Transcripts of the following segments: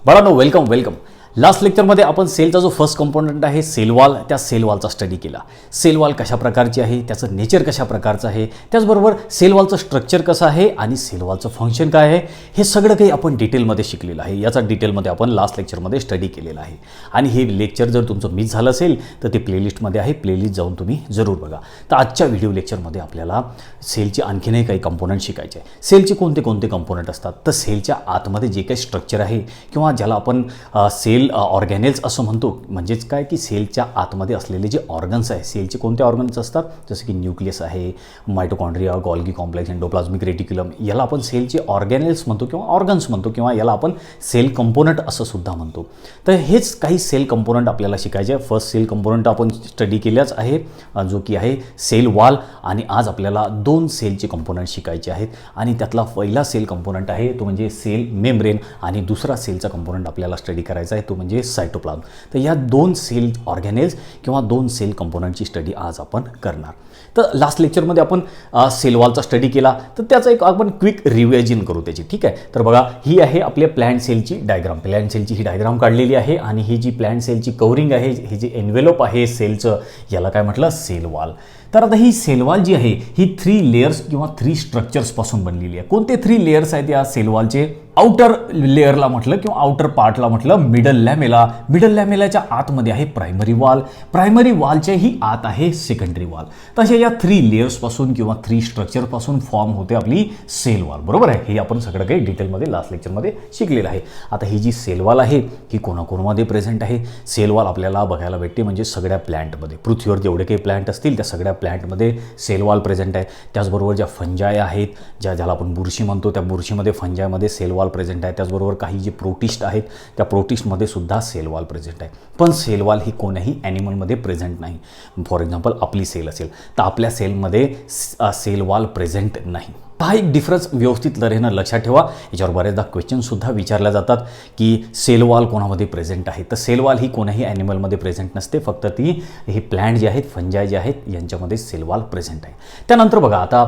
बाळांनो welcome. Last लेक्चरमध्ये आपण सेलचा जो फर्स्ट कंपोनंट आहे सेल वॉल, त्या सेल वॉलचा स्टडी केला. सेल वॉल कशा प्रकारची आहे, त्याचं नेचर कशा प्रकारचं आहे, त्याचबरोबर सेल वॉलचं स्ट्रक्चर कसं आहे आणि सेल वॉलचं फंक्शन काय आहे, हे सगळं काही आपण डिटेलमध्ये शिकलेलं आहे. याचा डिटेलमध्ये आपण लास्ट लेक्चरमध्ये स्टडी केलेला आहे. आणि हे लेक्चर जर तुमचं मिस झालं असेल तर ते प्लेलिस्टमध्ये आहे, प्लेलिस्ट जाऊन तुम्ही जरूर बघा. तर आजच्या व्हिडिओ लेक्चरमध्ये आपल्याला सेलचे आणखीनही काही कंपोनंट शिकायचे आहे. सेलचे कोणते कोणते कंपोनंट असतात, तर सेलच्या आतमध्ये जे काही स्ट्रक्चर आहे किंवा ज्याला आपण सेल ऑर्गॅनेल्स असं म्हणतो, म्हणजेच काय की सेलच्या आतमध्ये असलेले जे ऑर्गन्स आहे, सेलचे कोणते ऑर्गन्स असतात, जसं की न्यूक्लियस आहे, mitochondria, Golgi complex, endoplasmic reticulum, याला आपण सेलचे ऑर्गॅनेल्स म्हणतो किंवा ऑर्गन्स म्हणतो किंवा याला आपण सेल कंपोनंट असं सुद्धा म्हणतो. तर हेच काही सेल कंपोनंट आपल्याला शिकायचे आहे. फर्स्ट सेल कंपोनंट आपण स्टडी केल्याच आहे, जो की आहे सेल वॉल. आणि आज आपल्याला 2 सेलचे कंपोनंट शिकायचे आहेत. आणि त्यातला पहिला सेल कंपोनंट आहे तो म्हणजे सेल मेम्ब्रेन, आणि दुसरा सेलचा कंपोनंट आपल्याला स्टडी करायचा आहे तो म्हणजे सायटोप्लाझम. तर या 2 सेल ऑर्गॅनेल्स किंवा 2 सेल कंपोनंटची स्टडी आज आपण करणार. तर लास्ट लेक्चरमध्ये आपण सेल वॉलचा स्टडी केला, तर त्याचा एक आपण क्विक रिव्हिजन करू त्याची. ठीक आहे, तर बघा ही आहे आपल्या प्लॅन्ट सेलची डायग्राम. प्लॅन्ट सेलची ही डायग्राम काढलेली आहे. आणि ही जी प्लॅन्ट सेलची कवरिंग आहे, हे जे एन्व्हेलप आहे सेलचं, याला काय म्हटलं, सेल वॉल. तर आता ही सेल वॉल जी आहे ही 3 लेयर्स किंवा 3 स्ट्रक्चर्सपासून बनलेली आहे. कोणते 3 लेयर्स आहेत या सेल वॉलचे? आउटर लेअरला म्हटलं किंवा आउटर पार्टला म्हटलं मिडल लॅमेला. मिडल लॅमेलाच्या आतमध्ये आहे प्रायमरी वॉल. प्रायमरी वॉलच्या ही आत आहे सेकंडरी वॉल. तसे या 3 लेयर्सपासून किंवा 3 स्ट्रक्चरपासून फॉर्म होते आपली सेल वॉल. बरोबर आहे, हे आपण सगळं काही डिटेलमध्ये लास्ट लेक्चरमध्ये शिकलेलं आहे. आता ही जी सेल वॉल आहे ही कोणाकोणामध्ये प्रेझेंट आहे? सेल वॉल आपल्याला बघायला भेटते म्हणजे सगळ्या प्लॅन्टमध्ये, पृथ्वीवर जेवढे काही प्लॅन्ट असतील त्या सगळ्या प्लॅन्टमध्ये सेल वॉल प्रेझेंट आहे. त्याचबरोबर ज्या फंजाय आहेत, ज्याला आपण बुरशी म्हणतो, त्या बुरशीमध्ये फंजायमध्ये सेल वॉल प्रेझेंट आहे. त्याचबरोबर काही जे प्रोटिस्ट आहेत त्या प्रोटिस्टमध्ये सुद्धा सेल वॉल प्रेझेंट आहे. पण सेल वॉल ही कोणत्याही ॲनिमलमध्ये प्रेझेंट नाही. फॉर एक्झाम्पल आपली सेल असेल तर आपल्या सेलमध्ये सेल वॉल प्रेझेंट नाही. हा एक डिफरन्स व्यवस्थित लढेनं लक्षात ठेवा. याच्यावर बरेचदा क्वेश्चनसुद्धा विचारले जातात की सेल वॉल कोणामध्ये प्रेझेंट आहे. तर सेल वॉल ही कोणाही ॲनिमलमध्ये प्रेझेंट नसते, फक्त ती ही प्लॅन्ट जे आहेत, फंजाय जे आहेत, यांच्यामध्ये सेल वॉल प्रेझेंट आहे. त्यानंतर बघा आता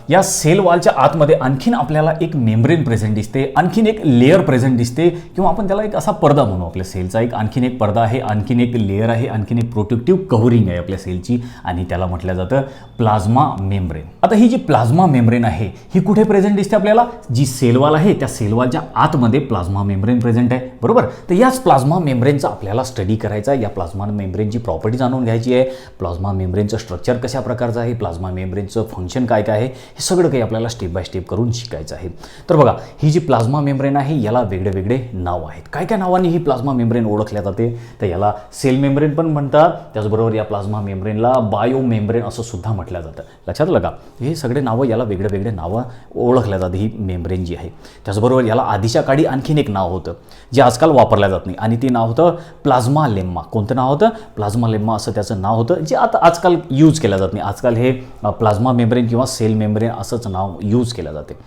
या सेल वॉलच्या आतमध्ये आणखीन आपल्याला एक मेम्ब्रेन प्रेझेंट दिसते, आणखीन एक लेअर प्रेझेंट दिसते, किंवा आपण त्याला एक असा पडदा म्हणू. आपल्या सेलचा एक आणखीन एक पडदा आहे, आणखीन एक लेअर आहे, आणखीन एक प्रोटेक्टिव्ह कव्हरिंग आहे आपल्या सेलची, आणि त्याला म्हटलं जातं प्लाझ्मा मेम्ब्रेन. आता ही जी प्लाझ्मा मेम्ब्रेन आहे ही कुठे प्रेझेंट दिसते आपल्याला? जी सेल वॉल आहे त्या सेल वॉलच्या आतमध्ये प्लाझ्मा मेम्ब्रेन प्रेझेंट आहे. बरोबर, तर याच प्लाझ्मा मेम्ब्रेनचा आपल्याला स्टडी करायचा आहे. या प्लाझ्मा मेम्ब्रेनची प्रॉपर्टी जाणून घ्यायची आहे. प्लाझ्मा मेम्ब्रेनचं स्ट्रक्चर कशा प्रकारचं आहे, प्लाझ्मा मेम्ब्रेनचं फंक्शन काय काय आहे, हे सगळं काही आपल्याला स्टेप बाय स्टेप करून शिकायचं आहे. तर बघा ही जी प्लाझ्मा मेम्ब्रेन आहे याला वेगळे वेगळे नाव आहेत. काय काय नावाने ही प्लाझ्मा मेम्ब्रेन ओळखल्या जाते? तर याला सेल मेम्ब्रेन पण म्हणतात. त्याचबरोबर या प्लाझ्मा मेम्ब्रेनला बायो मेम्ब्रेन असं सुद्धा म्हटलं जातं. लक्षात आलं का? हे सगळे नावं, याला वेगळे वेगळे नावं ओळखल्या जाते ही मेम्ब्रेन जी आहे. त्याचबरोबर याला आधीच्या काळी आणखीन एक नाव होतं जे आजकाल वापरलं जात नाही, आणि ते नाव होतं प्लाझ्मा लेम्मा. कोणतं नाव होतं? प्लाझ्मा लेम्मा असं त्याचं नाव होतं, जे आता आजकाल यूज केलं जात नाही. आजकाल हे प्लाझ्मा मेम्ब्रेन किंवा सेल मेम्ब्रेन असंच नाव यूज केलं जाते.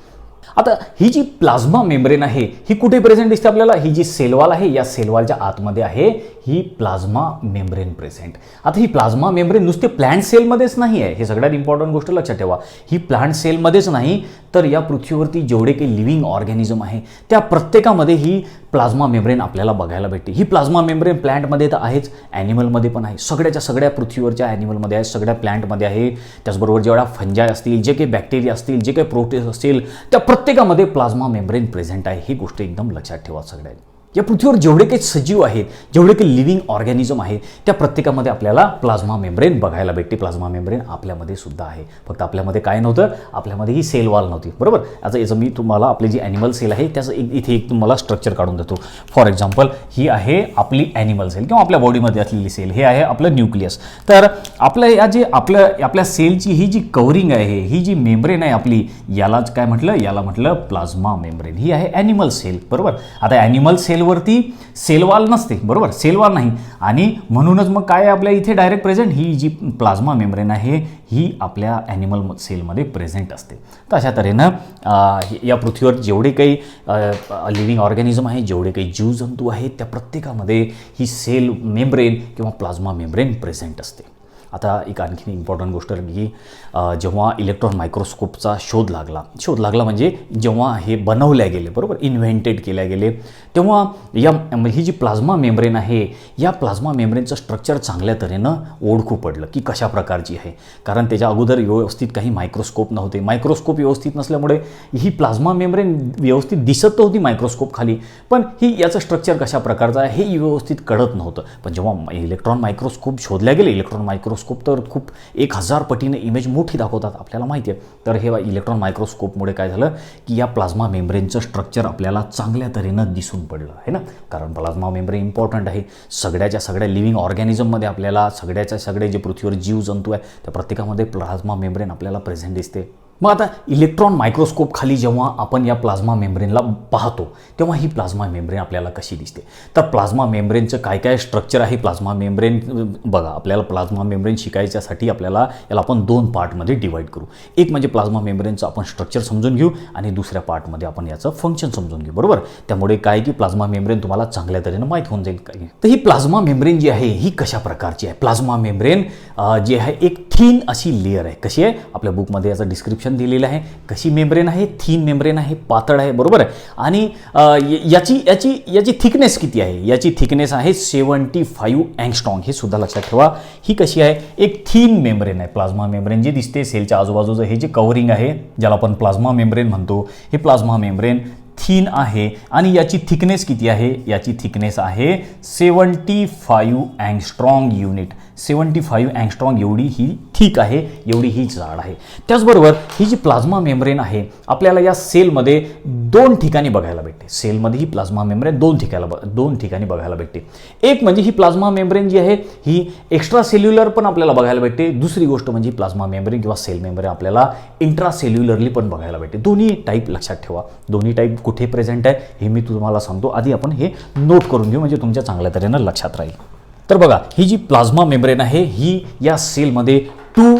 आता ही जी प्लाझ्मा मेम्ब्रेन आहे ही कुठे प्रेझेंट दिसते आपल्याला? ही जी सेल वॉल आहे या सेल वॉलच्या आतमध्ये आहे ही प्लाझ्मा मेम्ब्रेन प्रेझेंट. आता ही प्लाझ्मा मेम्ब्रेन नुसते प्लांट सेलमध्येच नाही आहे, हे सगळ्यात इम्पॉर्टंट गोष्ट लक्षात ठेवा. ही प्लांट सेलमध्येच नाही, तर या पृथ्वीवरती जेवढे काही लिव्हिंग ऑर्गॅनिझम आहे त्या प्रत्येकामध्ये ही प्लाझ्मा मेम्ब्रेन आपल्याला बघायला भेटते. ही प्लाझ्मा मेम्ब्रेन प्लांटमध्ये तर आहेच, ॲनिमलमध्ये पण आहे, सगळ्याच्या सगळ्या पृथ्वीवरच्या ॲनिमलमध्ये आहे, सगळ्या प्लांटमध्ये आहे. त्याचबरोबर जेवढ्या फंजाय असतील, जे काही बॅक्टेरिया असतील, जे काही प्रोटिस्ट असतील, त्या प्रत्येकामध्ये प्लाझ्मा मेम्ब्रेन प्रेझेंट आहे. ही गोष्ट एकदम लक्षात ठेवा. सगळ्या या पृथ्वीवर जेवढे काही सजीव आहेत, जेवढे काही लिव्हिंग ऑर्गॅनिझम आहे, त्या प्रत्येकामध्ये आपल्याला प्लाझ्मा मेम्ब्रेन बघायला भेटते. प्लाझ्मा मेम्ब्रेन आपल्यामध्ये सुद्धा आहे, फक्त आपल्यामध्ये काय नव्हतं, आपल्यामध्ये ही सेल वॉल नव्हती. बरोबर, आता याचं मी तुम्हाला आपली जी ॲनिमल सेल आहे त्याचं इथे एक तुम्हाला स्ट्रक्चर काढून देतो. फॉर एक्झाम्पल ही आहे आपली ॲनिमल सेल किंवा आपल्या बॉडीमध्ये असलेली सेल. हे आहे आपलं न्यूक्लियस. तर आपल्या या जे आपल्या सेलची ही जी कव्हरिंग आहे, ही जी मेम्ब्रेन आहे आपली, यालाच काय म्हटलं? याला म्हटलं प्लाझ्मा मेम्ब्रेन. ही आहे ॲनिमल सेल. बरोबर, आता ॲनिमल सेल वरती सेल वॉल नसते. बरोबर, सेल वॉल नाही, आणि म्हणूनच मग काय आपल्या इथे डायरेक्ट प्रेझेंट ही जी प्लाझ्मा मेम्ब्रेन आहे ही आपल्या ॲनिमल सेलमध्ये प्रेझेंट असते. तर अशा तऱ्हेनं या पृथ्वीवर जेवढे काही लिव्हिंग ऑर्गॅनिझम आहे, जेवढे काही जीवजंतू आहेत, त्या प्रत्येकामध्ये ही सेल मेम्ब्रेन किंवा प्लाझ्मा मेम्ब्रेन प्रेझेंट असते. आता एक आणखी इम्पॉर्टंट गोष्ट की जेव्हा इलेक्ट्रॉन मायक्रोस्कोपचा शोध लागला म्हणजे जेव्हा हे बनवल्या गेले, बरोबर, इन्व्हेंटेड केल्या गेले, तेव्हा ही जी प्लाझ्मा मेम्ब्रेन आहे, या प्लाझ्मा मेम्ब्रेनचं स्ट्रक्चर चांगल्या तऱ्हेनं ओळखू पडलं की कशा प्रकारची आहे. कारण त्याच्या अगोदर व्यवस्थित काही मायक्रोस्कोप नव्हते. मायक्रोस्कोप व्यवस्थित नसल्यामुळे ही प्लाझ्मा मेम्ब्रेन व्यवस्थित दिसत नव्हती मायक्रोस्कोप खाली, पण ही याचं स्ट्रक्चर कशा प्रकारचं आहे हे व्यवस्थित कळत नव्हतं. पण जेव्हा इलेक्ट्रॉन मायक्रोस्कोप शोधल्या गेले, इलेक्ट्रॉन मायक्रोस्कोप तर खूप 1000 पटीने इमेज मोठी दाखवतात, आपल्याला माहिती आहे. तर हे इलेक्ट्रॉन मायक्रोस्कोपमुळे काय झालं की या प्लाझ्मा मेम्ब्रेनचं स्ट्रक्चर आपल्याला चांगल्या तरीनं दिसून पडलं आहे ना. कारण प्लाझ्मा मेम्ब्रेन इम्पॉर्टंट आहे. सगळ्या लिव्हिंग ऑर्गॅनिझममध्ये आपल्याला सगळे जे पृथ्वीवर जीवजंतू आहे त्या प्रत्येकामध्ये प्लाझ्मा मेम्ब्रेन आपल्याला प्रेझेंट दिसते. मग आता इलेक्ट्रॉन मायक्रोस्कोप खाली जेव्हा आपण या प्लाझ्मा मेम्ब्रेनला पाहतो तेव्हा ही प्लाझ्मा मेम्ब्रेन आपल्याला कशी दिसते. तर प्लाझ्मा मेम्ब्रेनचं काय स्ट्रक्चर आहे. प्लाझ्मा मेम्ब्रेन बघा, आपल्याला प्लाझ्मा मेम्ब्रेन शिकायच्यासाठी याला आपण 2 पार्टमध्ये डिवाईड करू. एक म्हणजे प्लाझ्मा मेम्ब्रेनचं आपण स्ट्रक्चर समजून घेऊ आणि दुसऱ्या पार्टमध्ये आपण याचं फंक्शन समजून घेऊ, बरोबर. त्यामुळे काय की प्लाझ्मा मेम्ब्रेन तुम्हाला चांगल्या तऱ्हेनं माहीत होऊन जाईल काय. तर ही प्लाझ्मा मेम्ब्रेन जी आहे ही कशा प्रकारची आहे. प्लाझ्मा मेम्ब्रेन जी आहे एक थिन अशी लेअर आहे. कशी आहे, आपल्या बुकमध्ये याचं डिस्क्रिप्शन दिलेलं आहे. कशी मेम्ब्रेन आहे, थिन मेम्ब्रेन आहे, पातळ आहे, बरोबर आहे. आणि याची थिकनेस किती आहे. याची थिकनेस आहे 75 अँगस्ट्रॉंग. हे सुद्धा लक्षात ठेवा. ही कशी आहे, एक थिन मेम्ब्रेन आहे. प्लाझ्मा मेम्ब्रेन जी दिसते सेलच्या आजूबाजूचं हे जे कव्हरिंग आहे ज्याला आपण प्लाझ्मा मेम्ब्रेन म्हणतो, हे प्लाझ्मा मेम्ब्रेन थिन आहे. आणि याची थिकनेस किती आहे, याची थिकनेस आहे 75 अँगस्ट्रॉंग युनिट. 75 अँगस्ट्रॉंग एवढी ही थिक आहे, एवढी ही जाड आहे. त्याचबरोबर ही जी प्लाझ्मा मेम्ब्रेन आहे आपल्याला या सेलमध्ये 2 ठिकाणी बघायला भेटते. सेलमध्ये ही प्लाझ्मा मेम्ब्रेन 2 ठिकाणी बघायला भेटते. एक म्हणजे ही प्लाझ्मा मेम्ब्रेन जी आहे ही एक्स्ट्रा सेल्युलर पण आपल्याला बघायला भेटते. दुसरी गोष्ट म्हणजे प्लाझ्मा मेम्ब्रेन किंवा सेल मेम्ब्रेन आपल्याला इंट्रा सेल्युलरली पण बघायला भेटते. दोन्ही टाईप लक्षात ठेवा. दोन्ही टाईप कुठे प्रेझेंट आहे हे मी तुम्हाला सांगतो. आधी आपण हे नोट करून घेऊ म्हणजे तुमच्या चांगल्या तऱ्हेनं लक्षात राहील. तर बघा, ही जी प्लाझ्मा मेम्ब्रेन आहे ही या सेलमध्ये 2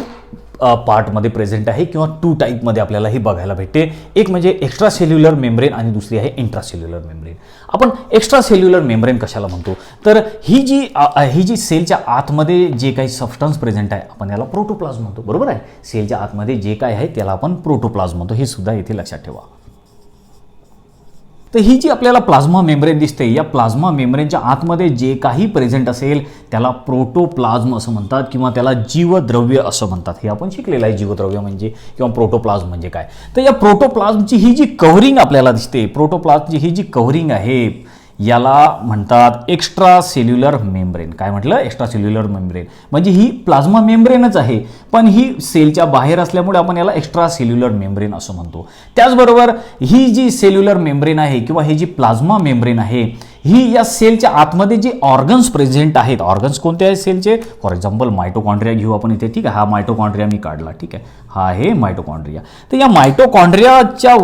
पार्टमध्ये प्रेझेंट आहे किंवा 2 टाईपमध्ये आपल्याला ही बघायला भेटते. एक म्हणजे एक्स्ट्रा सेल्युलर मेम्ब्रेन आणि दुसरी आहे इंट्रासेल्युलर मेम्ब्रेन. आपण एक्स्ट्रा सेल्युलर मेम्ब्रेन कशाला म्हणतो, तर ही जी सेलच्या आतमध्ये जे काही सबस्टन्स प्रेझेंट आहे आपण याला प्रोटोप्लाझ्म म्हणतो, बरोबर आहे. सेलच्या आतमध्ये जे काय आहे त्याला आपण प्रोटोप्लाझ्म म्हणतो. हे सुद्धा इथे लक्षात ठेवा. तर ही जी आपल्याला प्लाझ्मा मेम्ब्रेन दिसते, या प्लाझ्मा मेम्ब्रेनच्या आतमध्ये जे काही प्रेझेंट असेल त्याला प्रोटोप्लाझ्म असं म्हणतात किंवा त्याला जीवद्रव्य असं म्हणतात. हे आपण शिकलेलं आहे जीवद्रव्य म्हणजे किंवा प्रोटोप्लाझ्म म्हणजे काय. तर या प्रोटोप्लाझ्मची ही जी कव्हरिंग आपल्याला दिसते, प्रोटोप्लाझ्मची ही जी कव्हरिंग आहे याला म्हणतात एक्स्ट्रा सेल्युलर मेम्ब्रेन. काय म्हटलं, एक्स्ट्रा सेल्युलर मेम्ब्रेन. म्हणजे ही प्लाझ्मा मेम्ब्रेनच आहे पण ही सेलच्या बाहेर असल्यामुळे आपण याला एक्स्ट्रा सेल्युलर मेम्ब्रेन असं म्हणतो. त्याचबरोबर ही जी सेल्युलर मेम्ब्रेन आहे किंवा ही जी प्लाझ्मा मेम्ब्रेन आहे ही या सेलच्या आतमध्ये जे ऑर्गन्स प्रेझेंट आहेत. ऑर्गन्स कोणते आहेत सेलचे, फॉर एक्झाम्पल मायटोकॉन्ड्रिया घेऊ आपण इथे, ठीक आहे. हा मायटोकॉन्ड्रिया मी काढला, ठीक आहे. हा आहे मायटोकॉन्ड्रिया. तर या मायटोकॉन्ड्रियाच्या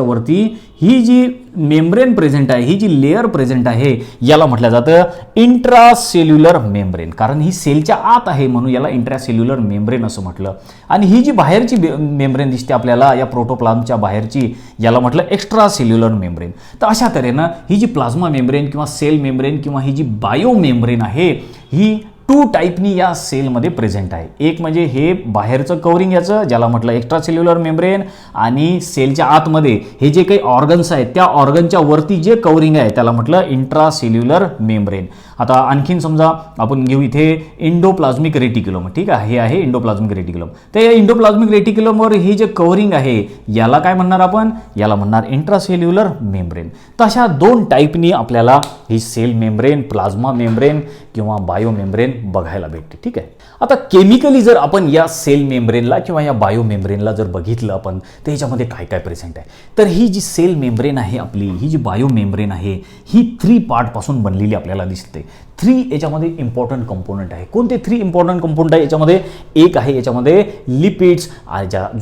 वरती ही जी मेम्ब्रेन प्रेझेंट आहे, ही जी लेअर प्रेझेंट आहे याला म्हटलं जातं इंट्रासेल्युलर मेम्ब्रेन. कारण ही सेलच्या आत आहे म्हणून याला इंट्रासेल्युलर मेम्ब्रेन असं म्हटलं. आणि ही जी बाहेरची मेम्ब्रेन दिसते आपल्याला या प्रोटोप्लाझ्मच्या बाहेरची याला म्हटलं एक्स्ट्रा सेल्युलर मेम्ब्रेन. तर अशा तऱ्हेनं ही जी प्लाझ्मा मेम्ब्रेन किंवा सेल मेम्ब्रेन किंवा ही जी बायो मेम्ब्रेन आहे ही 2 टाईपनी या सेलमध्ये प्रेझेंट आहे. एक म्हणजे हे बाहेरचं कव्हरिंग याचं ज्याला म्हटलं एक्स्ट्रा सेल्युलर मेम्ब्रेन, आणि सेलच्या आतमध्ये हे जे काही ऑर्गन्स आहेत त्या ऑर्गनच्या वरती जे कव्हरिंग आहे त्याला म्हटलं इंट्रासेल्युलर मेम्ब्रेन. आता आणखीन समजा आपण घेऊ इथे इंडोप्लाझ्मिक रेटिक्युलम, ठीक आहे. हे आहे इंडोप्लाझ्मिक रेटिक्युलम. तर या इंडोप्लाझ्मिक रेटिक्युलमवर हे जे कव्हरिंग आहे याला काय म्हणणार आपण, याला म्हणणार इंट्रासेल्युलर मेम्ब्रेन. तर अशा 2 टाईपनी आपल्याला ही सेल मेम्ब्रेन, प्लाझ्मा मेम्ब्रेन किंवा बायो मेम्ब्रेन बघायला भेटते, ठीक आहे. आता केमिकली जर आपण या सेल मेम्ब्रेनला किंवा या बायो मेम्ब्रेनला जर बघितलं आपण तर ह्याच्यामध्ये काय काय प्रेझेंट आहे. तर ही जी सेल मेम्ब्रेन आहे आपली, ही जी बायो मेम्ब्रेन आहे ही 3 पार्टपासून बनलेली आपल्याला दिसते. 3 याच्यामध्ये इम्पॉर्टंट कंपोनंट आहे. कोणते 3 इम्पॉर्टंट कंपोनंट आहे याच्यामध्ये, एक आहे याच्यामध्ये लिपिड्स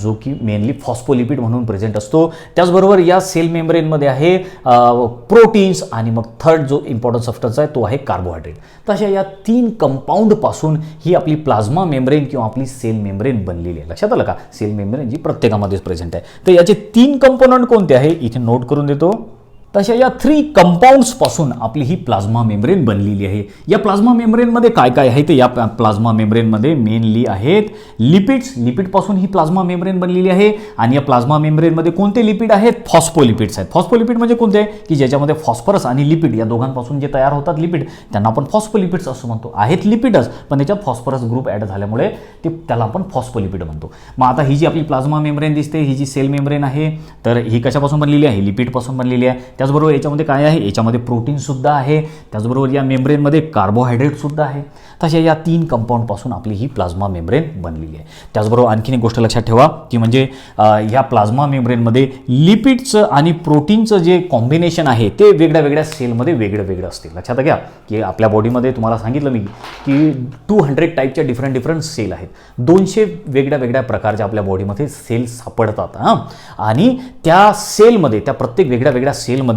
जो की मेनली फॉस्फोलिपिड म्हणून प्रेझेंट असतो. त्याचबरोबर या सेल मेम्ब्रेनमध्ये आहे प्रोटीन्स आणि मग थर्ड जो इम्पॉर्टंट सबस्टन्स आहे तो आहे कार्बोहायड्रेट. तशा या 3 कंपाऊंड पासून ही आपली प्लाझ्मा मेम्ब्रेन किंवा आपली सेल मेम्ब्रेन बनलेली आहे. लक्षात आलं का, सेल मेम्ब्रेन जी प्रत्येकामध्येच प्रेझेंट आहे. तर याचे 3 कंपोनंट कोणते आहे इथे नोट करून देतो. तशा या 3 कंपाऊंड्स पासून आपली ही प्लाझ्मा मेम्ब्रेन बनलेली आहे. या प्लाझ्मा मेम्ब्रेनमध्ये काय काय आहे ते या प्लाझ्मा मेम्ब्रेनमध्ये मेनली आहेत लिपिड्स. लिपिडपासून ही प्लाझ्मा मेम्ब्रेन बनलेली आहे. आणि या प्लाझ्मा मेम्ब्रेनमध्ये कोणते लिपिड आहेत? फॉस्फोलिपिड्स आहेत. फॉस्फोलिपिड म्हणजे कोणते? की ज्याच्यामध्ये फॉस्फरस आणि लिपिड या दोघांपासून जे तयार होतात लिपिड त्यांना आपण फॉस्फोलिपिड्स असं म्हणतो. आहेत लिपिडच पण त्याच्यात फॉस्फरस ग्रुप ॲड झाल्यामुळे त्याला आपण फॉस्फोलिपिड म्हणतो. मग आता ही जी आपली प्लाझ्मा मेम्ब्रेन दिसते ही जी सेल मेम्ब्रेन आहे तर ही कशापासून बनलेली आहे? लिपिडपासून बनलेली आहे. त्याचबरोबर याच्यामध्ये काय आहे? याच्यामध्ये प्रोटीनसुद्धा आहे. त्याचबरोबर या मेम्ब्रेनमध्ये कार्बोहायड्रेटसुद्धा आहे. तशा या 3 कंपाऊंडपासून आपली ही प्लाझ्मा मेम्ब्रेन बनलेली आहे. त्याचबरोबर आणखीन एक गोष्ट लक्षात ठेवा की म्हणजे ह्या प्लाझ्मा मेम्ब्रेनमध्ये लिपिडचं आणि प्रोटीनचं जे कॉम्बिनेशन आहे ते वेगळ्या वेगळ्या सेलमध्ये वेगळं वेगळं असते. लक्षात घ्या की आपल्या बॉडीमध्ये तुम्हाला सांगितलं मी की 200 टाईपच्या डिफरंट सेल आहेत. 200 वेगळ्या वेगळ्या प्रकारच्या आपल्या बॉडीमध्ये सेल सापडतात. आणि त्या सेलमध्ये त्या प्रत्येक वेगळ्या वेगळ्या सेलमध्ये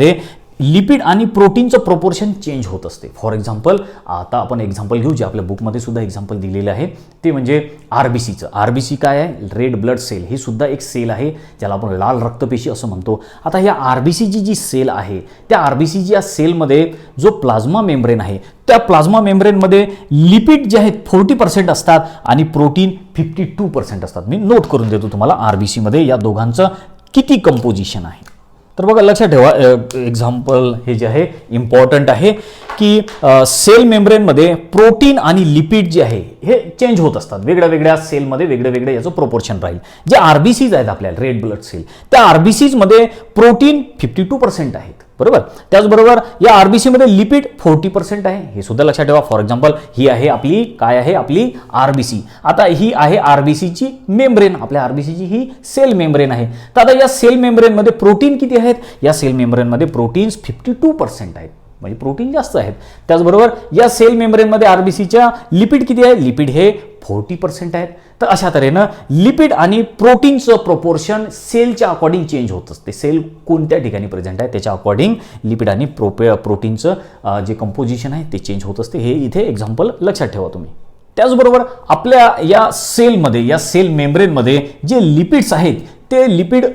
लिपिड आणि प्रोटीनचं प्रोपोर्शन चेंज होत असते. फॉर एक्झाम्पल आता आपण एक्झाम्पल घेऊ जे आपल्या बुकमध्ये सुद्धा एक्झाम्पल दिलेलं आहे ते म्हणजे आरबीसीचं. आरबीसी काय आहे? Red blood sale. ही सुद्धा एक सेल आहे ज्याला आपण लाल रक्तपेशी असं म्हणतो. आता ह्या आरबीसीची जी सेल आहे त्या आरबीसीची या सेलमध्ये जो प्लाझ्मा मेम्ब्रेन आहे त्या प्लाझ्मा मेम्ब्रेनमध्ये लिपिड जे आहेत 40% असतात आणि प्रोटीन 52% असतात. मी नोट करून देतो तुम्हाला आरबीसीमध्ये या दोघांचं किती कंपोजिशन आहे. तर बघा लक्षात ठेवा एक्झाम्पल हे जे आहे इम्पॉर्टंट आहे की सेल मेम्ब्रेनमध्ये प्रोटीन आणि लिपिड जे आहे हे चेंज होत असतात. वेगळ्या वेगळ्या सेलमध्ये वेगळं वेगळं याचं प्रोपोर्शन राहील. जे आरबीसीज आहेत आपल्याला रेड ब्लड सेल त्या आरबीसीजमध्ये प्रोटीन 52% आहेत. बरोबर. त्याचबरोबर या आरबीसीमध्ये लिपिड 40% आहे. हे सुद्धा लक्षात ठेवा. फॉर एक्झाम्पल ही आहे आपली काय आहे? आपली आरबीसी. आता ही आहे आरबीसीची मेम्ब्रेन. आपल्या आरबीसीची ही सेल मेम्ब्रेन आहे. तर आता या सेल मेम्ब्रेनमध्ये प्रोटीन किती आहेत? या सेल मेम्ब्रेनमध्ये प्रोटीन्स 52% आहेत. म्हणजे प्रोटीन जास्त आहेत. त्याचबरोबर या सेल मेम्ब्रेनमध्ये आरबीसीच्या लिपिड किती आहे? लिपिड हे 40% आहेत. तर अशा तऱ्हेनं लिपिड आणि प्रोटीनचं प्रोपोर्शन सेलच्या अकॉर्डिंग चेंज होत असते. सेल कोणत्या ठिकाणी प्रेझेंट आहे त्याच्या अकॉर्डिंग लिपिड आणि प्रोटीनचं जे कंपोजिशन आहे ते चेंज होत असते. हे इथे एक्झाम्पल लक्षात ठेवा तुम्ही. त्याचबरोबर आपल्या या सेलमध्ये या सेल मेम्ब्रेनमध्ये जे लिपिड्स आहेत ते लिपिड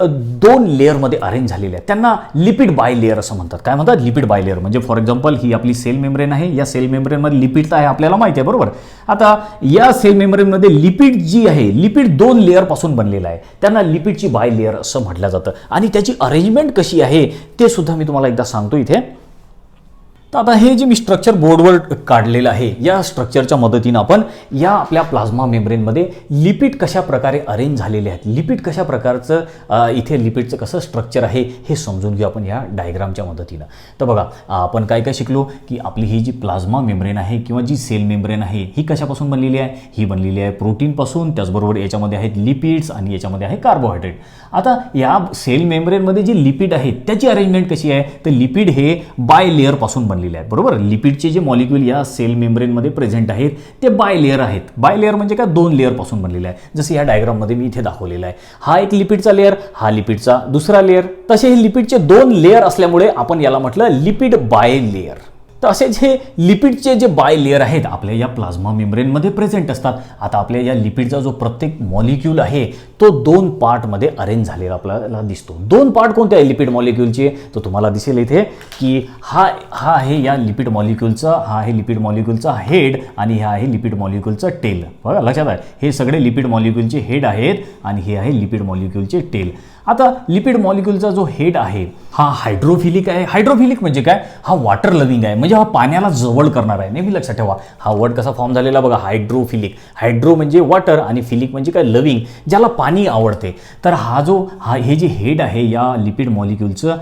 2 लेअरमध्ये अरेंज झालेले आहेत. त्यांना लिपिड बाय लेअर असं म्हणतात. काय म्हणतात? Lipid bilayer. म्हणजे फॉर एक्झाम्पल ही आपली सेल मेम्ब्रेन आहे. या सेल मेम्ब्रेनमध्ये लिपिड तर आहे आपल्याला माहिती आहे. बरोबर. आता या सेल मेम्ब्रेनमध्ये लिपिड जी आहे लिपिड 2 लेअरपासून बनलेलं आहे. त्यांना लिपिडची बाय लेअर असं म्हटलं जातं. आणि त्याची अरेंजमेंट कशी आहे ते सुद्धा मी तुम्हाला एकदा सांगतो इथे. तर आता हे जे मी स्ट्रक्चर बोर्डवर काढलेलं आहे या स्ट्रक्चरच्या मदतीनं आपण या आपल्या प्लाझ्मा मेम्ब्रेनमध्ये लिपिड कशा प्रकारे अरेंज झालेले आहेत, लिपिड कशा प्रकारचं इथे लिपिडचं कसं स्ट्रक्चर आहे हे समजून घेऊ आपण या डायग्रामच्या मदतीनं. तर बघा आपण काय काय शिकलो की आपली ही जी प्लाझ्मा मेम्ब्रेन आहे किंवा जी सेल मेम्ब्रेन आहे ही कशापासून बनलेली आहे? ही बनलेली आहे प्रोटीनपासून. त्याचबरोबर याच्यामध्ये आहेत लिपिड्स आणि याच्यामध्ये आहे कार्बोहायड्रेट. आता या सेल मेम्ब्रेनमध्ये जी लिपिड आहेत त्याची अरेंजमेंट कशी आहे? तर लिपिड हे बाय लेअरपासून बनलेले आहेत. बरोबर. लिपिडचे जे मॉलिक्यूल या सेल मेम्ब्रेनमध्ये प्रेझेंट आहेत ते बाय लेअर आहेत. बाय लेअर म्हणजे काय? 2 लेअरपासून बनलेले आहे. जसं या डायग्राममध्ये मी इथे दाखवलेलं आहे. हा एक लिपिडचा लेअर, हा लिपिडचा दुसरा लेअर. तसे हे लिपिडचे 2 लेअर असल्यामुळे आपण याला म्हटलं लिपिड बाय लेअर. तर असेच हे लिपिडचे जे बाय लेअर आहेत आपल्या या प्लाझ्मा मेम्ब्रेनमध्ये प्रेझेंट असतात. आता आपल्या या लिपिडचा जो प्रत्येक मॉलिक्यूल आहे तो 2 पार्टमध्ये अरेंज झालेला आपल्याला दिसतो. 2 पार्ट कोणते आहे लिपिड मॉलिक्यूलचे? तर तुम्हाला दिसेल इथे की हा आहे या लिपिड मॉलिक्यूलचा, हा आहे लिपिड मॉलिक्यूलचा हेड आणि हा आहे लिपिड मॉलिक्यूलचा टेल. बघा लक्षात आहे हे सगळे लिपिड मॉलिक्यूलचे हेड आहेत आणि हे आहे लिपिड मॉलिक्यूलचे टेल. आता लिपिड मॉलिक्यूलचा जो हेड आहे हा हायड्रोफिलिक आहे. हायड्रोफिलिक म्हणजे काय? हा वॉटर लव्हिंग आहे. म्हणजे हा पाण्याला जवळ करणार आहे. नेहमी लक्षात ठेवा हा वर्ड कसा फॉर्म झालेला बघा हायड्रोफिलिक. हायड्रो म्हणजे वॉटर आणि फिलिक म्हणजे काय? लव्हिंग, ज्याला पाणी आवडते. तर हे जे हेड आहे या लिपिड मॉलिक्यूलचं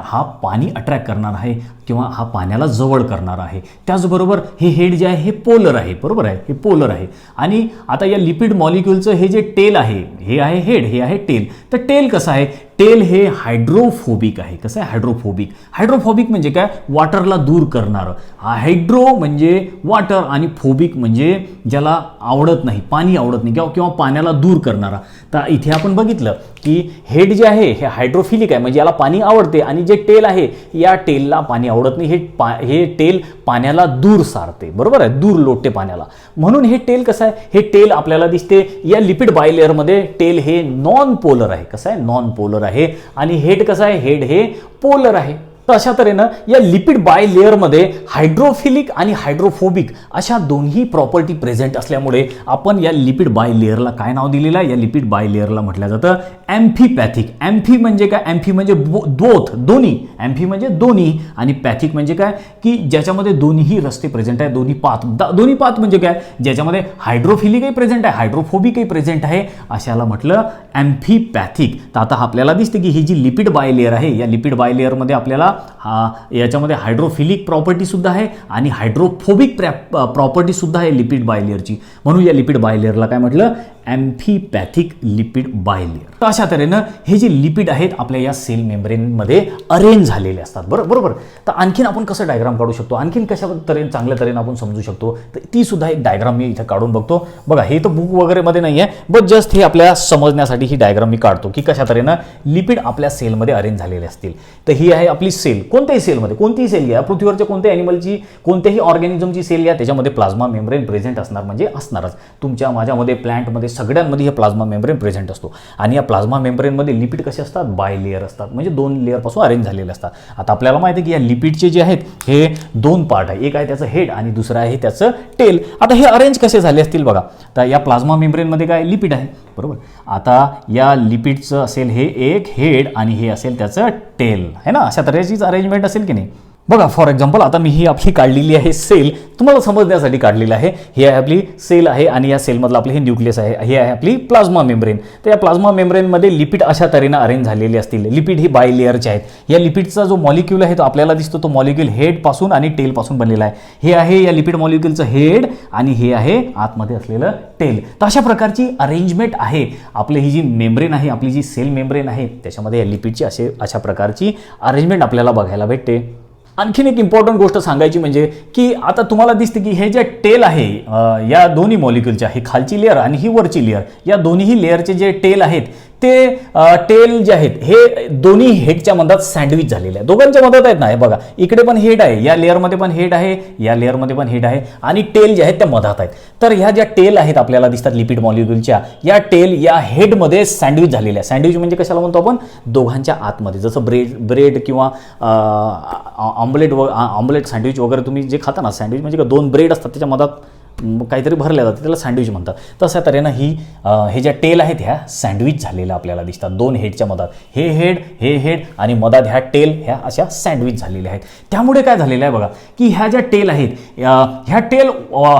हा पाणी अट्रॅक्ट करणार आहे किंवा हा पाण्याला जवळ करणार आहे. त्याचबरोबर हे हेड जे आहे हे पोलर आहे. बरोबर आहे. हे पोलर आहे. आणि आता या लिपिड मॉलिक्यूलचं हे जे टेल आहे हे आहे हेड, हे आहे टेल. तर टेल कसं आहे? टेल हे हायड्रोफोबिक आहे. कसं आहे? हायड्रोफोबिक. हायड्रोफोबिक म्हणजे काय? वॉटरला दूर करणारं. हायड्रो म्हणजे वॉटर आणि फोबिक म्हणजे ज्याला आवडत नाही, पाणी आवडत नाही किंवा पाण्याला दूर करणारा. तर इथे आपण बघितलं की हेड जे आहे हे हायड्रोफिलिक आहे म्हणजे याला पाणी आवडते आणि जे टेल आहे या टेलला पाणी आवडत नाही. हे टेल पाण्याला दूर सारते. बरोबर आहे. दूर लोटते पाण्याला. म्हणून हे टेल कसं आहे? हे टेल आपल्याला दिसते या लिपिड बायलेअरमध्ये. टेल हे नॉन पोलर आहे. कसं आहे? नॉन पोलर आहे. आणि हेड कसं आहे? हेड हे पोलर आहे. तर अशा तऱ्हेनं या लिपिड बाय लेअरमध्ये हायड्रोफिलिक आणि हायड्रोफोबिक अशा दोन्ही प्रॉपर्टी प्रेझेंट असल्यामुळे आपण या लिपिड बाय लेअरला काय नाव दिलेलं आहे? या लिपिड बाय लेअरला म्हटलं जातं ॲम्फीपॅथिक. ॲम्फी म्हणजे काय? ॲम्फी म्हणजे बोथ, दोन्ही. ॲम्फी म्हणजे दोन्ही आणि पॅथिक म्हणजे काय? की ज्याच्यामध्ये दोन्ही रस्ते प्रेझेंट आहे, दोन्ही पाथ म्हणजे काय? ज्याच्यामध्ये हायड्रोफिलिकही प्रेझेंट आहे, हायड्रोफोबिकही प्रेझेंट आहे, अशाला म्हटलं ॲम्फीपॅथिक. तर आता आपल्याला दिसते की ही जी लिपिड बाय लेअर आहे, या लिपिड बाय लेअरमध्ये आपल्याला याच्यामध्ये हायड्रोफिलिक प्रॉपर्टी सुद्धा आहे आणि हायड्रोफोबिक प्रॉपर्टी सुद्धा आहे लिपिड बाय लेअरची. म्हणून या लिपिड बाय लेअरला काय म्हटलं? ॲम्फीपॅथिक लिपिड बाय लेअर. तर अशा तऱ्हेनं हे जे लिपिड आहेत आपल्या या सेल मेम्ब्रेनमध्ये अरेंज झालेले असतात. बरोबर. तर आणखीन आपण कसं डायग्राम काढू शकतो? आणखीन कशा चांगल्या तऱ्हेनं आपण समजू शकतो? तर ती सुद्धा एक डायग्राम मी इथे काढून बघतो. बघा, हे तर बुक वगैरे मध्ये नाही आहे, बट जस्ट हे आपल्या समजण्यासाठी ही डायग्राम मी काढतो की कशा तऱ्हेनं लिपिड आपल्या सेलमध्ये अरेंज झालेले असतील. तर ही आहे आपली सेल. कोणत्याही सेलमध्ये, कोणतीही सेल घ्या, पृथ्वीवरच्या कोणत्याही ॲनिमलची, कोणत्याही ऑर्गॅनिझमची सेल घ्या, त्याच्यामध्ये प्लाझ्मा मेम्ब्रेन प्रेझेंट असणार म्हणजे असणारच. तुमच्या माझ्यामध्ये, प्लांटमध्ये, सगळ्यांमध्ये हे प्लाझ्मा मेम्ब्रेन प्रेझेंट असतो. आणि या प्लाझ्मा मेम्ब्रेनमध्ये लिपिड कसे असतात? बाय लेअर असतात, म्हणजे 2 लेअरपासून अरेंज झालेले असतात. आता आपल्याला माहिती आहे की या लिपिडचे जे आहेत हे 2 पार्ट आहे. एक आहे त्याचं हेड आणि दुसरं आहे त्याचं टेल. आता हे अरेंज कसे झाले असतील बघा. तर या प्लाझ्मा मेम्ब्रेनमध्ये काय? लिपिड आहे. बरोबर. आता या लिपिडचं असेल हे एक हेड आणि हे असेल त्याचं टेल, है ना? अशा तऱ्हेचीच अरेंजमेंट असेल की नाही? बघा, फॉर एक्झाम्पल आता मी ही आपली काढलेली आहे सेल, तुम्हाला समजण्यासाठी काढलेलं आहे. ही आहे आपली सेल आहे आणि या सेलमधलं आपलं हे न्यूक्लियस आहे. ही आहे आपली प्लाझ्मा मेम्ब्रेन. तर या प्लाझ्मा मेम्ब्रेनमध्ये लिपिड अशा तऱ्हेनं अरेंज झालेले असतील. लिपिड ही बाय लेअरचे आहेत. या लिपिडचा जो मॉलिक्यूल आहे तो आपल्याला दिसतो, तो मॉलिक्यूल हेडपासून आणि टेलपासून बनलेला आहे. हे आहे या लिपिड मॉलिक्यूलचं हेड आणि हे आहे आतमध्ये असलेलं टेल. तर अशा प्रकारची अरेंजमेंट आहे. आपली ही जी मेम्ब्रेन आहे, आपली जी सेल मेम्ब्रेन आहे, त्याच्यामध्ये या लिपिडची अशा प्रकारची अरेंजमेंट आपल्याला बघायला भेटते. आणखीन एक इम्पॉर्टंट गोष्ट सांगायची म्हणजे की आता तुम्हाला दिसते की हे जे टेल आहे या दोन्ही मॉलिक्यूलचे, ही खालची लेअर आणि ही वरची लेअर, या दोन्ही लेअरचे जे टेल आहेत ते टेल जे आहेत हे दोन्ही हेडच्या मधात सँडविच झालेले आहे. दोघांच्या मधात आहेत ना. हे बघा, इकडे पण हेड आहे, या लेअरमध्ये पण हेड आहे, या लेअरमध्ये पण हेड आहे आणि टेल जे आहेत त्या मधात आहेत. तर ह्या ज्या टेल आहेत आपल्याला दिसतात लिपिड मॉलिक्यूलच्या, या टेल या हेडमध्ये सँडविच झालेल्या आहे. सँडविच म्हणजे कशाला म्हणतो आपण? दोघांच्या आतमध्ये. जसं ब्रेड किंवा ऑमलेट सँडविच वगैरे तुम्ही जे खाता ना, सँडविच म्हणजे 2 ब्रेड असतात त्याच्या मधात काहीतरी भरल्या जातं, त्याला सँडविच म्हणतात. तशा तऱ्हेनं हे ज्या टेल आहेत ह्या सँडविच झालेल्या आपल्याला दिसतात 2 हेडच्या मधात. हे हेड आणि मधात ह्या टेल ह्या अशा सँडविच झालेल्या आहेत. त्यामुळे काय झालेलं आहे बघा की ह्या ज्या टेल आहेत ह्या टेल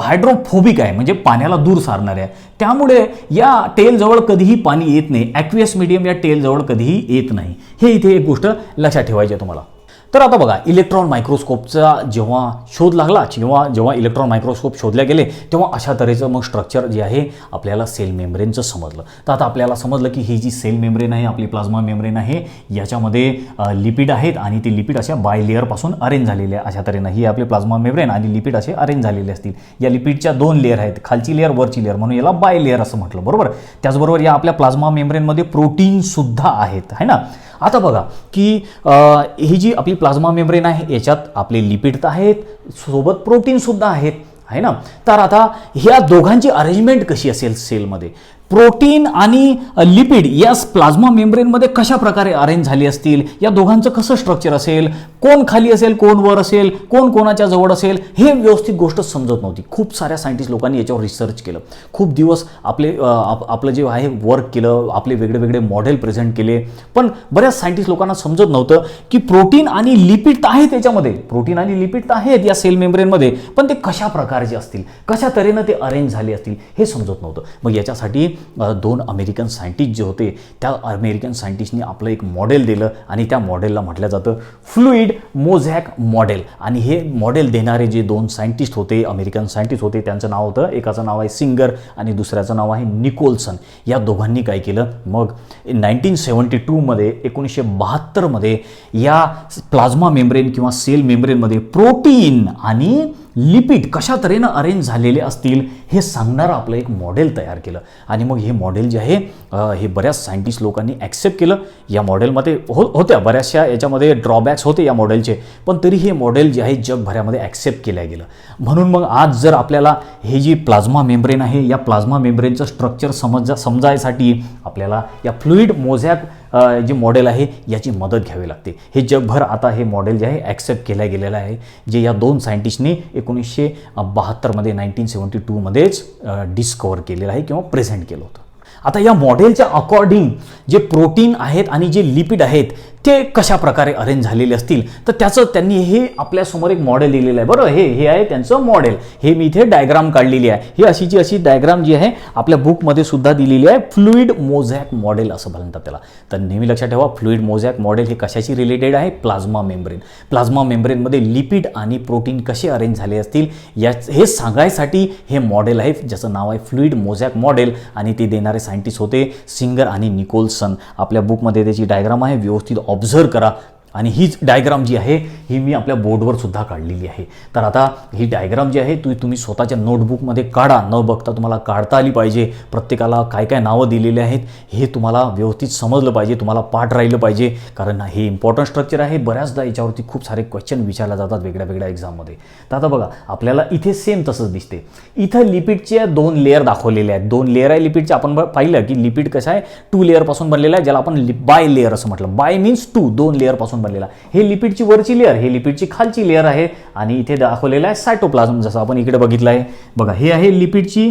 हायड्रोफोबिक आहे, म्हणजे पाण्याला दूर सारणारे आहे. त्यामुळे या टेलजवळ कधीही पाणी येत नाही. ॲक्वियस मीडियम या टेलजवळ कधीही येत नाही. हे इथे एक गोष्ट लक्षात ठेवायची आहे तुम्हाला. तर आता बघा, इलेक्ट्रॉन मायक्रोस्कोपचा जेव्हा शोध लागला किंवा जेव्हा इलेक्ट्रॉन मायक्रोस्कोप शोधले गेले तेव्हा अशा तऱ्हेचं मग स्ट्रक्चर जे आहे आपल्याला सेल मेम्ब्रेनचं समजलं. तर आता आपल्याला समजलं की ही जी सेल मेम्ब्रेन आहे, आपली प्लाझ्मा मेम्ब्रेन आहे, याच्यामध्ये लिपिड आहेत आणि ती लिपिड अशा बाय लेअरपासून अरेंज झालेले आहे. अशा तऱ्हेनं ही आपली प्लाझ्मा मेम्ब्रेन आणि लिपिड असे अरेंज झालेले असतील. या लिपिडच्या 2 लेअर आहेत, खालची लेअर, वरची लेअर, म्हणून याला बाय लेअर असं म्हटलं. बरोबर. त्याचबरोबर या आपल्या प्लाझ्मा मेम्ब्रेनमध्ये प्रोटीन सुद्धा आहेत, है ना? आता बघा की ही जी आपली प्लाझ्मा मेम्ब्रेन आहे याच्यात आपले लिपिड तर आहेत, सोबत प्रोटीन सुद्धा आहेत, आहे ना? तर आता ह्या दोघांची अरेंजमेंट कशी असेल सेलमध्ये? प्रोटीन आणि लिपिड या प्लाझ्मा मेम्ब्रेनमध्ये कशा प्रकारे अरेंज झाली असतील, या दोघांचं कसं स्ट्रक्चर असेल, कोण खाली असेल, कोण वर असेल, कोण कोणाच्या जवळ असेल, हे व्यवस्थित गोष्ट समजत नव्हती. खूप साऱ्या सायंटिस्ट लोकांनी याच्यावर रिसर्च केलं, खूप दिवस आपलं जे आहे वर्क केलं, आपले वेगळे वेगळे मॉडेल प्रेझेंट केले, पण बऱ्याच सायंटिस्ट लोकांना समजत नव्हतं की प्रोटीन आणि लिपिड तर आहेत त्याच्यामध्ये, प्रोटीन आणि लिपिड तर आहेत या सेल मेम्ब्रेनमध्ये, पण ते कशा प्रकारचे असतील, कशा तऱ्हेनं ते अरेंज झाले असतील हे समजत नव्हतं. मग याच्यासाठी 2 अमेरिकन सायंटिस्ट जे होते त्या अमेरिकन सायंटिस्टनी आपलं एक मॉडेल दिलं आणि त्या मॉडेलला म्हटलं जातं फ्लुइड मोझॅक मॉडेल. आणि हे मॉडेल देणारे जे 2 सायंटिस्ट होते, अमेरिकन सायंटिस्ट होते, त्यांचं नाव होतं, एकाचं नाव आहे सिंगर आणि दुसऱ्याचं नाव आहे निकोलसन. या दोघांनी काय केलं, मग 1972 मध्ये 1972 मध्ये या प्लाझ्मा मेम्ब्रेन किंवा सेल मेम्ब्रेनमध्ये प्रोटीन आणि लिपिड कशा तऱ्हेनं अरेंज झालेले असतील हे सांगणारं आपलं एक मॉडेल तयार केलं. आणि मग हे मॉडेल जे आहे हे बऱ्याच सायंटिस्ट लोकांनी ॲक्सेप्ट केलं. या मॉडेलमध्ये होत्या बऱ्याचशा याच्यामध्ये ड्रॉबॅक्स होते या मॉडेलचे, पण तरी हे मॉडेल जे आहे जगभरामध्ये ॲक्सेप्ट केलं गेलं. म्हणून मग आज जर आपल्याला हे जी प्लाझ्मा मेम्ब्रेन आहे या प्लाझ्मा मेम्ब्रेनचं स्ट्रक्चर समजायसाठी आपल्याला या फ्लुइड मोझॅक जे मॉडेल आहे याची मदत घ्यावी लागते. हे जगभर आता हे मॉडेल जे आहे ॲक्सेप्ट केलं गेलेलं आहे, जे या 2 सायंटिस्टनी 1972मध्ये 1972मध्येच डिस्कवर केलेलं आहे किंवा प्रेझेंट केलं होतं. आता या मॉडेलच्या अकॉर्डिंग जे प्रोटीन आहेत आणि जे लिपिड आहेत ते कशा प्रकारे अरेंज झालेले असतील, तर त्याचं त्यांनी हे आपल्यासमोर एक मॉडेल दिलेलं आहे. बरोबर, हे आहे त्यांचं मॉडेल. हे मी इथे डायग्राम काढलेली आहे. ही अशी डायग्राम जी आहे आपल्या बुकमध्ये सुद्धा दिलेली आहे. फ्लुइड मोझॅक मॉडेल असं म्हणतात त्याला. तर नेहमी लक्षात ठेवा, फ्लुइड मोझॅक मॉडेल हे कशाशी रिलेटेड आहे? Plasma membrane. प्लाझ्मा मेम्ब्रेनमध्ये लिपिड आणि प्रोटीन कसे अरेंज झाले असतील हे सांगायसाठी हे मॉडेल आहे, ज्याचं नाव आहे फ्लुइड मोझॅक मॉडेल. आणि ते देणारे सायंटिस्ट होते सिंगर आणि निकोलसन. आपल्या बुकमध्ये त्याची डायग्राम आहे, व्यवस्थित ऑब्झर्व करा. आणि हीच डायग्राम जी आहे ही मी आपल्या बोर्डवर सुद्धा काढलेली आहे. तर आता ही डायग्राम जी आहे तुम्ही स्वतःच्या नोटबुकमध्ये काढा. न बघता तुम्हाला काढता आली पाहिजे. प्रत्येकाला काय काय नावं दिलेली आहेत हे तुम्हाला व्यवस्थित समजलं पाहिजे, तुम्हाला पाठ राहिलं पाहिजे, कारण हे इम्पॉर्टंट स्ट्रक्चर आहे. बऱ्याचदा याच्यावरती खूप सारे क्वेश्चन विचारले जातात वेगळ्या वेगळ्या एक्झाममध्ये. तर आता बघा, आपल्याला इथे सेम तसंच दिसते. इथं लिपिडचे 2 लेअर दाखवलेले आहेत. 2 लेअर आहे लिपिडचे. आपण पाहिलं की लिपिड कसं आहे 2 लेअरपासून बनलेलं आहे, ज्याला आपण बाय लेअर असं म्हटलं. बाय मीन्स 2 लेअरपासून बनलेला. हे लिपिडची वरची लेअर, हे लिपिडची खालची लेअर आहे. आणि इथे दाखवलेला आहे सायटोप्लाझम, जसं आपण इकडे बघितलं आहे. बघा, हे आहे लिपिडची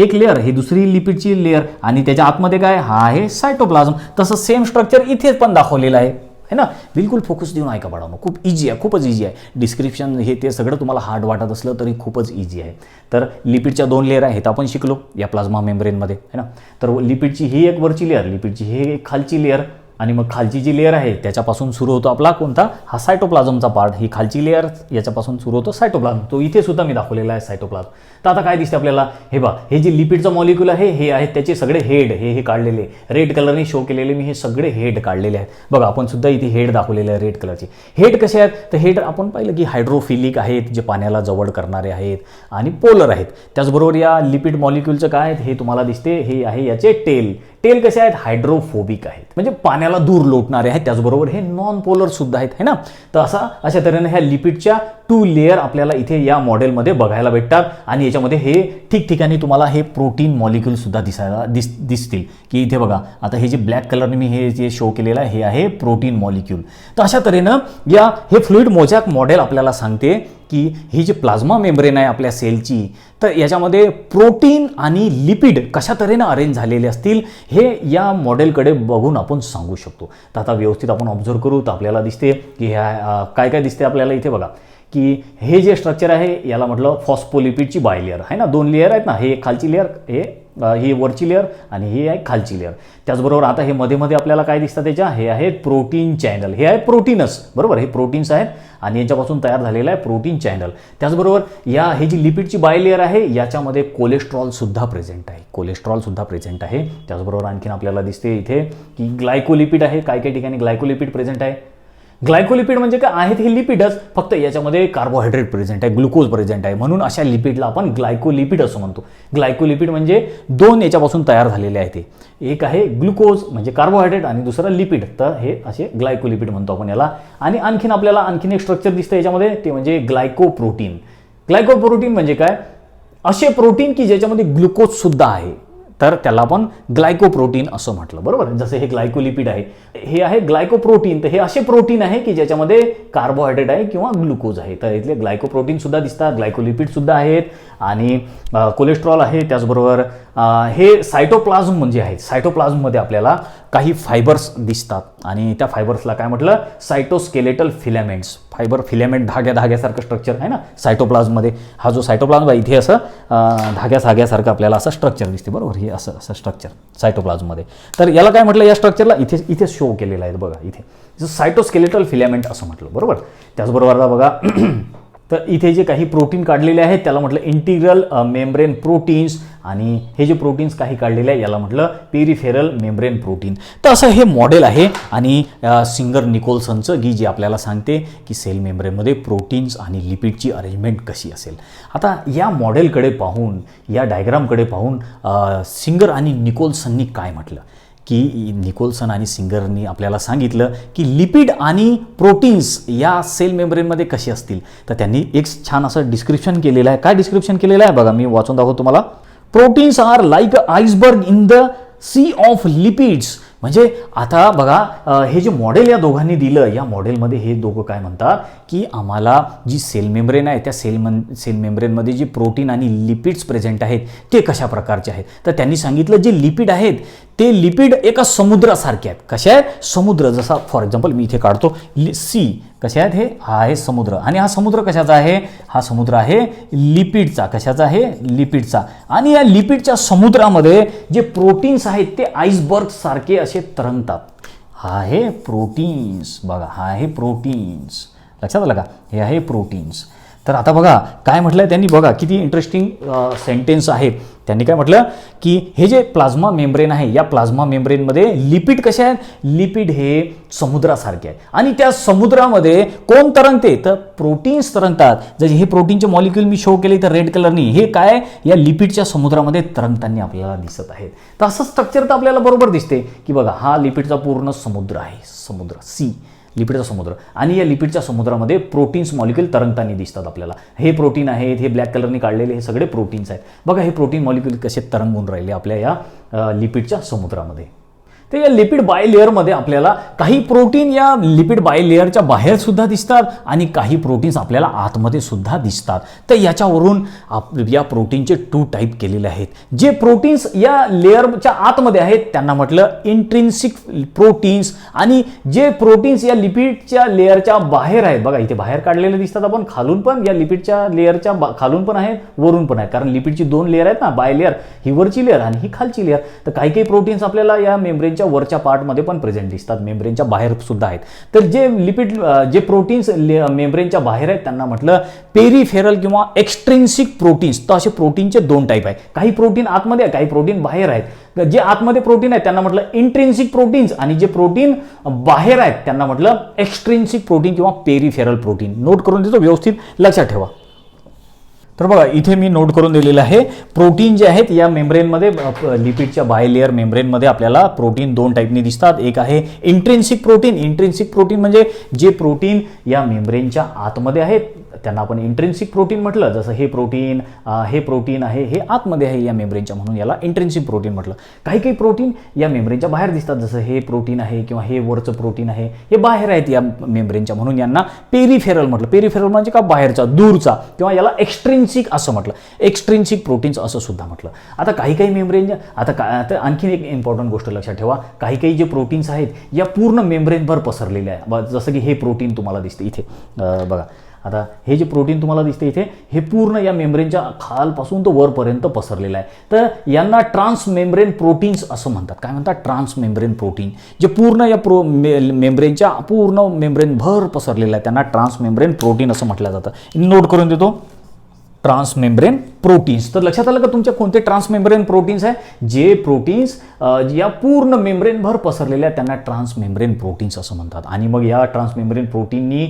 एक लेअर, ही दुसरी लिपिडची लेअर, आणि त्याच्या आतमध्ये काय, हा आहे सायटोप्लाझम. तसं सेम स्ट्रक्चर इथे पण दाखवलेलं आहे ना. बिलकुल फोकस देऊन ऐका बाळांनो, खूप इझी आहे, खूपच इझी आहे. डिस्क्रिप्शन हे ते सगळं तुम्हाला हार्ड वाटत असलं तरी खूपच इझी आहे. तर लिपिडच्या 2 लेअर आहेत आपण शिकलो या प्लाझ्मा मेम्ब्रेनमध्ये, है ना. तर लिपिडची ही एक वरची लेअर, लिपिडची ही एक खालची लेअर, आणि मग खालची जी लेअर आहे त्याच्यापासून सुरू होतो आपला कोणता, हा सायटोप्लाझमचा पार्ट. ही खालची लेअर, याच्यापासून सुरू होतो सायटोप्लाझम. तो इथे सुद्धा मी दाखवलेला आहे सायटोप्लाझम. तर आता काय दिसते आपल्याला, हे बघा, हे जे लिपिडचं मॉलिक्यूल आहे हे आहेत त्याचे सगळे हेड, हे काढलेले रेड कलरने शो केलेले मी हे सगळे हेड काढलेले आहेत. बघा, आपण सुद्धा इथे हेड दाखवलेले आहे रेड कलरचे. हेड कसे आहेत, तर हेड आपण पाहिलं की हायड्रोफिलिक आहेत, जे पाण्याला जवळ करणारे आहेत, आणि पोलर आहेत. त्याचबरोबर या लिपिड मॉलिक्यूलचं काय आहेत हे तुम्हाला दिसते, हे आहे याचे टेल. टेल कसे आहेत, हायड्रोफोबिक आहेत, म्हणजे पाण्याला दूर लोटणारे आहेत. त्याचबरोबर हे नॉन पोलर सुद्धा आहेत, है ना. तर अशा तऱ्हेने ह्या लिपिडच्या 2 लेअर आपल्याला इथे या मॉडेलमध्ये बघायला भेटतात. आणि याच्यामध्ये हे ठिकठिकाणी तुम्हाला हे प्रोटीन मॉलिक्यूल सुद्धा दिसतील की इथे बघा, आता हे जे ब्लॅक कलरने मी हे जे शो केलेलं आहे हे आहे प्रोटीन मॉलिक्यूल. तर अशा तऱ्हेनं हे फ्लुइड मोझॅक मॉडेल आपल्याला सांगते की ही जी प्लाझ्मा मेम्ब्रेन आहे आपल्या सेलची, तर याच्यामध्ये प्रोटीन आणि लिपिड कशा तऱ्हेनं अरेंज झालेले असतील हे या मॉडेलकडे बघून आपण सांगू शकतो. तर आता व्यवस्थित आपण ऑब्झर्व करू तर आपल्याला दिसते की ह्या काय काय दिसते आपल्याला इथे बघा, की हे जे स्ट्रक्चर आहे याला म्हटलं फॉस्फोलिपिडची बाय लेअर आहे ना. 2 लेअर आहेत ना, हे खालची लेअर, ही वरची लेअर, आणि ही आहे खालची लेअर. त्याचबरोबर आता हे मध्ये मध्ये आपल्याला काय दिसतं त्याच्या, हे आहेत प्रोटीन चॅनल. हे आहे प्रोटीनच, बरोबर, हे प्रोटीन्स आहेत आणि यांच्यापासून तयार झालेलं आहे प्रोटीन चॅनल. त्याचबरोबर हे जी लिपिडची बाय लेअर आहे याच्यामध्ये कोलेस्ट्रॉल सुद्धा प्रेझेंट आहे. त्याचबरोबर आणखीन आपल्याला दिसते इथे की ग्लायकोलिपिड आहे. काय काय ठिकाणी ग्लायकोलिपिड प्रेझेंट आहे. ग्लायकोलिपिड म्हणजे काय आहेत, हे लिपिडच, फक्त याच्यामध्ये कार्बोहायड्रेट प्रेझेंट आहे, ग्लुकोज प्रेझेंट आहे, म्हणून अशा लिपिडला आपण ग्लायकोलिपिड असं म्हणतो. ग्लायकोलिपिड म्हणजे 2 याच्यापासून तयार झालेले आहे. ते एक आहे ग्लुकोज म्हणजे कार्बोहायड्रेट आणि दुसरं लिपिड, तर हे असे ग्लायकोलिपिड म्हणतो आपण याला. आणि आणखीन आपल्याला आणखीन एक स्ट्रक्चर दिसतं याच्यामध्ये, ते म्हणजे ग्लायकोप्रोटीन. ग्लायकोप्रोटीन म्हणजे काय, असे प्रोटीन की ज्याच्यामध्ये ग्लुकोज सुद्धा आहे, तर त्याला आपण ग्लायकोप्रोटीन असं म्हटलं, बरोबर. जसं हे ग्लायकोलिपिड आहे, हे आहे ग्लायकोप्रोटीन. तर हे असे प्रोटीन आहे की ज्याच्यामध्ये कार्बोहायड्रेट आहे किंवा ग्लुकोज आहे. तर इथले ग्लायकोप्रोटीन सुद्धा दिसतात, ग्लायकोलिपिड सुद्धा आहेत, आणि कोलेस्ट्रॉल आहे. त्याचबरोबर हे सायटोप्लाझम म्हणजे आहे. सायटोप्लाझममध्ये आपल्याला काही फायबर्स दिसतात, आणि त्या फायबर्सला काय म्हटलं, सायटोस्केलेटल फिलामेंट्स. फायबर फिलामेंट धाग्यासारखं स्ट्रक्चर आहे ना सायटोप्लाझममध्ये. हा जो सायटोप्लाझम आहे इथे असं धाग्यासारखं आपल्याला असं स्ट्रक्चर दिसते, बरोबर. हे असं स्ट्रक्चर सायटोप्लाझममध्ये. तर याला काय म्हटलं, या स्ट्रक्चरला इथे शो केलेलं आहे बघा, इथे सायटोस्केलेटल फिलामेंट असं म्हटलं, बरोबर. त्याचबरोबर बघा तर इथे जे काही प्रोटीन काढलेले आहेत त्याला म्हटलं इंटिग्रल मेम्ब्रेन प्रोटीन्स, आणि हे जे प्रोटीन्स काही काढलेले आहे याला म्हटलं पेरिफेरल मेम्ब्रेन प्रोटीन. तर असं हे मॉडेल आहे. आणि सिंगर निकोलसनचं की जे आपल्याला सांगते की सेल मेम्ब्रेनमध्ये प्रोटीन्स आणि लिपिडची अरेंजमेंट कशी असेल. आता या मॉडेलकडे पाहून, या डायग्रामकडे पाहून सिंगर आणि निकोलसननी काय म्हटलं की, निकोलसन आणि सिंगरनी आपल्याला सांगितलं की लिपिड आणि प्रोटीन्स या सेल मेम्ब्रेनमध्ये कसे असतील. तर त्यांनी एक छान असं डिस्क्रिप्शन केलेलं आहे. काय डिस्क्रिप्शन केलेलं आहे बघा, मी वाचून दाखवतो तुम्हाला. Proteins are like a iceberg in the sea of lipids म्हणजे आता बघा हे जे मॉडेल या दोघांनी दिलं, या मॉडेलमध्ये हे दोघं काय म्हणतात की आम्हाला जी सेल मेम्ब्रेन आहे त्या सेल मेम्ब्रेनमध्ये जी प्रोटीन आणि लिपिड्स प्रेझेंट आहेत ते कशा प्रकारचे आहेत. तर त्यांनी सांगितलं जे लिपिड आहेत ते लिपिड एका समुद्रासारखे आहेत. कशा आहेत? समुद्र. जसा फॉर एक्झाम्पल मी इथे काढतो सी. कशा आहेत? हा आहे समुद्र. आणि हा समुद्र कशाचा आहे? हा समुद्र आहे लिपिडचा. कशाचा आहे? लिपिडचा. आणि या लिपिडच्या समुद्रामध्ये जे प्रोटीन्स आहेत ते आईसबर्ग सारखे असे तरंगतात. हा आहे प्रोटीन्स. बघा हा आहे प्रोटीन्स. लक्षात आलं का? हे आहे प्रोटीन्स. तर आता बघा काय म्हटलंय त्यांनी, बघा किती इंटरेस्टिंग सेंटेन्स आहे. त्यांनी काय म्हटलं की हे जे प्लाझ्मा मेम्ब्रेन आहे या प्लाझ्मा मेम्ब्रेनमध्ये लिपिड कसे आहेत? लिपिड हे समुद्रासारखे आहेत. आणि त्या समुद्रामध्ये कोण तरंगते? तर प्रोटीन्स तरंगतात. जर हे प्रोटीनचे मॉलिक्यूल मी शो केले तर रेड कलरनी, हे काय या लिपिडच्या समुद्रामध्ये तरंगताना आपल्याला दिसत आहेत. तर असं स्ट्रक्चर तर आपल्याला बरोबर दिसते की बघा हा लिपिडचा पूर्ण समुद्र आहे. समुद्र सी, लिपिडचा समुद्र. आणि या लिपिडच्या समुद्रामध्ये प्रोटीन्स मॉलिक्यूल तरंगताना दिसतात आपल्याला. हे प्रोटीन आहेत, हे ब्लॅक कलरने काढलेले हे सगळे प्रोटीन्स आहेत. बघा हे प्रोटीन मॉलिक्यूल कसे तरंगून राहिले आपल्या या लिपिडच्या समुद्रामध्ये. तर या लिपिड बायलेअरमध्ये आपल्याला काही प्रोटीन या लिपिड बायलेअरच्या बाहेर सुद्धा दिसतात आणि काही प्रोटीन्स आपल्याला आतमध्ये सुद्धा दिसतात. तर याच्यावरून या प्रोटीनचे 2 टाईप केलेले आहेत. जे प्रोटीन्स या लेअरच्या आतमध्ये आहेत त्यांना म्हटलं इंट्रिन्सिक प्रोटीन्स, आणि जे प्रोटीन्स या लिपिडच्या लेअरच्या बाहेर आहेत, बघा इथे बाहेर काढलेले दिसतात आपण, खालून पण या लिपिडच्या लेअरच्या खालून पण आहेत, वरून पण आहेत. कारण लिपिडची 2 लेअर आहेत ना, बायलेअर ही वरची लेअर आणि ही खालची लेअर. तर काही प्रोटीन्स आपल्याला या मेम्ब्रेन वरच्या पार्टमध्ये पण प्रेझेंट दिसतात, मेम्ब्रेनच्या बाहेर सुद्धा आहेत. तर जे लिपिड जे प्रोटीन्स मेम्ब्रेनच्या बाहेर आहेत त्यांना म्हटलं पेरिफेरल किंवा एक्स्ट्रिन्सिक प्रोटीन्स. तर असे प्रोटीनचे 2 टाईप आहेत. काही प्रोटीन आतमध्ये आहे, काही प्रोटीन बाहेर आहेत. जे आतमध्ये प्रोटीन आहेत त्यांना म्हटलं इंट्रिन्सिक प्रोटीन्स, आणि जे प्रोटीन बाहेर आहेत त्यांना म्हटलं एक्स्ट्रिन्सिक प्रोटीन किंवा पेरिफेरल प्रोटीन. नोट करून देतो, व्यवस्थित लक्षात ठेवा. तर बघा इथे मी नोट करून दिलेलं आहे. प्रोटीन जे आहेत या मेम्ब्रेनमध्ये, लिपिडच्या बायलेअर मेम्ब्रेनमध्ये आपल्याला प्रोटीन 2 टाईपनी दिसतात. एक आहे इंट्रिन्सिक प्रोटीन. इंट्रिन्सिक प्रोटीन म्हणजे जे प्रोटीन या मेम्ब्रेनच्या आतमध्ये आहेत त्यांना आपण इंट्रिन्सिक प्रोटीन म्हटलं. जसं हे प्रोटीन आहे, हे आतमध्ये आहे या मेम्ब्रेनच्या, म्हणून याला इंट्रिन्सिक प्रोटीन म्हटलं. काही प्रोटीन या मेम्ब्रेनच्या बाहेर दिसतात, जसं हे प्रोटीन आहे किंवा हे वरचं प्रोटीन आहे, हे बाहेर आहेत या मेम्ब्रेनच्या, म्हणून यांना पेरिफेरल म्हटलं. पेरिफेरल म्हणजे का? बाहेरचा, दूरचा, किंवा याला एक्स्ट्रिन्सिक असं म्हटलं. एक्स्ट्रिन्सिक प्रोटीन्स असं सुद्धा म्हटलं. आता काही मेम्ब्रेन, आता आणखीन एक इम्पॉर्टंट गोष्ट लक्षात ठेवा. काही जे प्रोटीन्स आहेत या पूर्ण मेम्ब्रेनभर पसरलेले आहे. जसं की हे प्रोटीन तुम्हाला दिसते इथे, बघा आता हे जे प्रोटीन तुम्हाला दिसते इथे, हे पूर्ण या मेम्ब्रेनच्या खालपासून तो वरपर्यंत पसरलेला आहे. तर यांना ट्रान्समेम्ब्रेन प्रोटीन्स असं म्हणतात. काय म्हणतात? Transmembrane protein. जे पूर्ण या मेम्ब्रेनच्या पूर्ण मेम्ब्रेन भर पसरलेलं आहे त्यांना ट्रान्समेम्ब्रेन प्रोटीन असं म्हटलं जातं. नोट करून देतो, ट्रान्समेम्ब्रेन प्रोटीन्स. तर लक्षात आलं का तुमच्या कोणते ट्रान्समेम्ब्रेन प्रोटीन्स आहे? जे प्रोटीन्स या पूर्ण मेम्ब्रेनभर पसरलेले आहेत त्यांना ट्रान्समेम्ब्रेन प्रोटीन्स असं म्हणतात. आणि मग या ट्रान्समेम्ब्रेन प्रोटीननी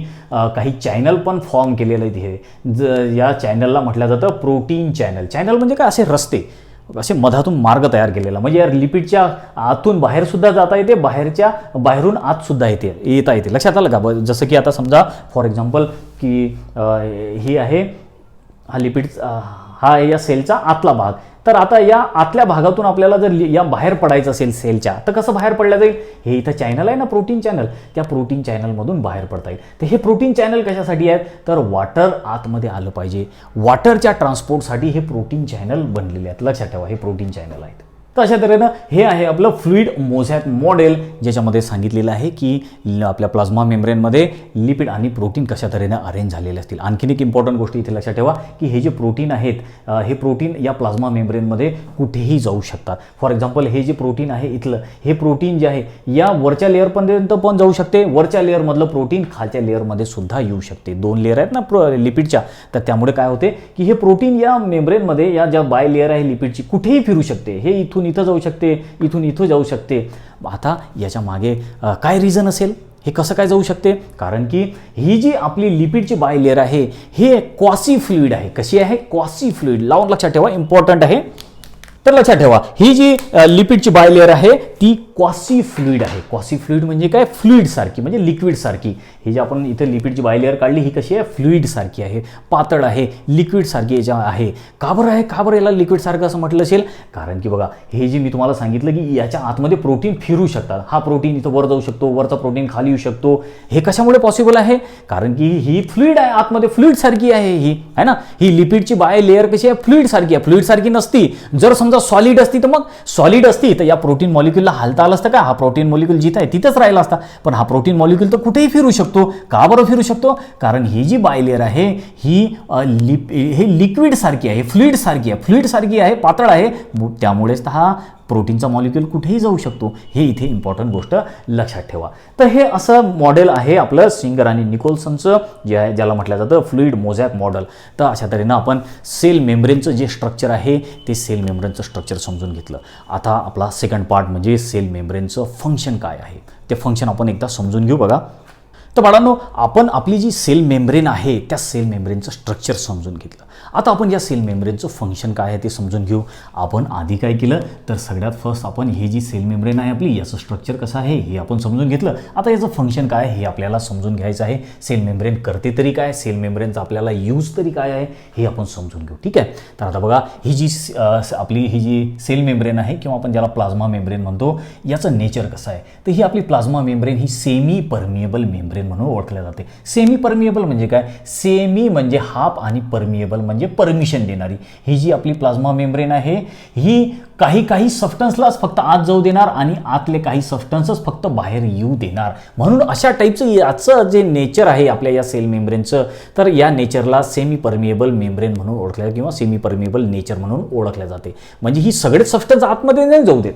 काही चॅनल पण फॉर्म केलेले आहेत. या चॅनलला म्हटलं जातं प्रोटीन चॅनल. चॅनल म्हणजे काय? असे रस्ते, असे मधातून मार्ग तयार केलेला. म्हणजे या लिपिडच्या आतून बाहेर सुद्धा जाता येते, बाहेरून आत सुद्धा येता येते. लक्षात आलं का? जसं की आता समजा फॉर एक्झाम्पल की ही आहे हा लिपिड, हा या सेलचा आतला भाग. तर आता या आतल्या भागातून आपल्याला जर या बाहेर पडायचं असेल सेलच्या, तर कसं बाहेर पडलं जाईल? हे इथं चॅनल आहे ना, प्रोटीन चॅनल, त्या प्रोटीन चॅनलमधून बाहेर पडता येईल. तर हे प्रोटीन चॅनल कशासाठी आहेत? तर वॉटर आतमध्ये आलं पाहिजे, वॉटरच्या ट्रान्सपोर्टसाठी हे प्रोटीन चॅनल बनलेले आहेत. लक्षात ठेवा, हे प्रोटीन चॅनल आहेत. तर अशा तऱ्हेनं हे आहे आपलं फ्लुइड मोझॅक मॉडेल, ज्याच्यामध्ये सांगितलेलं आहे की आपल्या प्लाझ्मा मेम्ब्रेनमध्ये लिपिड आणि प्रोटीन कशा तऱ्हेनं अरेंज झालेले असतील. आणखीन एक इम्पॉर्टंट गोष्ट इथे लक्षात ठेवा की हे जे प्रोटीन आहेत, हे प्रोटीन या प्लाझ्मा मेम्ब्रेनमध्ये कुठेही जाऊ शकतात. फॉर एक्झाम्पल हे जे प्रोटीन आहे इथलं, हे प्रोटीन जे आहे या वरच्या लेअरपर्यंत पण जाऊ शकते, वरच्या लेअरमधलं प्रोटीन खालच्या लेअरमध्ये सुद्धा येऊ शकते. 2 लेअर आहेत ना लिपिडच्या, तर त्यामुळे काय होते की हे प्रोटीन या मेम्ब्रेनमध्ये, या ज्या बाय लेअर आहे लिपिडची, कुठेही फिरू शकते. हे इथून इथं जाऊ शकते, इथून इथं जाऊ शकते. आता याच्या मागे काय रिझन असेल? हे कसं काय जाऊ शकते? कारण की ही जी आपली लिपिडची बाय लेअर आहे हे क्वासी फ्लुइड आहे. कशी आहे? Quasi fluid. लावून लक्षात ठेवा, इम्पॉर्टंट आहे. तर लक्षात ठेवा, ही जी लिपिडची बाय लेअर आहे ती क्वासी फ्लुइड आहे. क्वासी फ्लुइड म्हणजे काय? फ्लुइड सारखी, म्हणजे लिक्विड सारखी. ही जी आपण इथे लिपिडची बायलेअर काढली ही कशी आहे? फ्लुइड सारखी आहे, पातळ आहे, लिक्विड सारखी याच्या आहे. का बरं आहे? का बरं याला लिक्विड सारखं असं म्हटलं असेल? कारण की बघा, हे जे मी तुम्हाला सांगितलं की याच्या आतमध्ये प्रोटीन फिरू शकतात. हा प्रोटीन इथं वर जाऊ शकतो, वरचा प्रोटीन खाली येऊ शकतो. हे कशामुळे पॉसिबल आहे? कारण की ही फ्लुइड आहे, आतमध्ये फ्लुइड सारखी आहे ही, है ना. ही लिपिडची बायलेअर कशी आहे? फ्लुइड सारखी आहे. फ्लुइड सारखी नसती, जर समजा सॉलिड असती तर मग सॉलिड असती तर या प्रोटीन मॉलिक्यूलला हालता आलं असतं का? हा प्रोटीन मॉलिक्यूल जिथं आहे तिथंच राहिला असता. पण हा प्रोटीन मॉलिक्यूल तर कुठेही फिरू शकतो. का बरं फिरू शकतो? कारण ही जी बायलेअर आहे ही हे लिक्विड सारखी आहे, फ्लुइड सारखी आहे, फ्लुइड सारखी आहे, पातळ आहे. त्यामुळेच हा प्रोटीनचा मॉलिक्यूल कुठेही जाऊ शकतो. हे इथे इम्पॉर्टंट गोष्ट लक्षात ठेवा. तर हे असं मॉडेल आहे आपलं सिंगर आणि निकोलसनचं, जे आहे ज्याला म्हटलं जातं फ्लुइड मोझॅक मॉडेल. तर अशा तऱ्हेनं आपण सेल मेम्ब्रेनचं जे स्ट्रक्चर आहे ते सेल मेम्ब्रेनचं स्ट्रक्चर समजून घेतलं. आता आपला सेकंड पार्ट म्हणजे सेल मेम्ब्रेनचं फंक्शन काय आहे ते फंक्शन आपण एकदा समजून घेऊ. बघा, तर बाळांनो, आपण आपली जी सेल मेम्ब्रेन आहे त्या सेल मेम्ब्रेनचं स्ट्रक्चर समजून घेतलं. आता आपण या सेल मेम्ब्रेनचं फंक्शन काय आहे ते समजून घेऊ. आपण आधी काय केलं तर सगळ्यात फर्स्ट आपण ही जी सेल मेम्ब्रेन आहे आपली याचं स्ट्रक्चर कसं आहे हे आपण समजून घेतलं. आता याचं फंक्शन काय हे आपल्याला समजून घ्यायचं आहे. सेल मेम्ब्रेन करते तरी काय, सेल मेम्ब्रेनचा आपल्याला यूज तरी काय आहे हे आपण समजून घेऊ. ठीक आहे. तर आता बघा, ही जी आपली ही जी सेल मेम्ब्रेन आहे किंवा आपण ज्याला प्लाझ्मा मेम्ब्रेन म्हणतो, याचं नेचर कसं आहे. तर ही आपली प्लाझ्मा मेम्ब्रेन ही सेमी परमिएबल मेम्ब्रेन म्हणून ओळखल्या जाते. सेमी परमिएबल म्हणजे काय? सेमी म्हणजे हाफ आणि परमिएबल म्हणजे परमिशन देणारी. ही जी आपली प्लाझ्मा मेम्ब्रेन आहे ही काही सबस्टन्सलाच फक्त आत जाऊ देणार आणि आतले काही सबस्टन्सच फक्त बाहेर येऊ देणार. म्हणून अशा टाईपचं याचं जे नेचर आहे आपल्या या सेल मेम्ब्रेनचं, तर या नेचरला सेमी परमिएबल मेम्ब्रेन म्हणून ओळखल्या किंवा सेमी परमिएबल नेचर म्हणून ओळखल्या जाते. म्हणजे ही सगळेच सबस्टन्स आतमध्ये नाही जाऊ देत.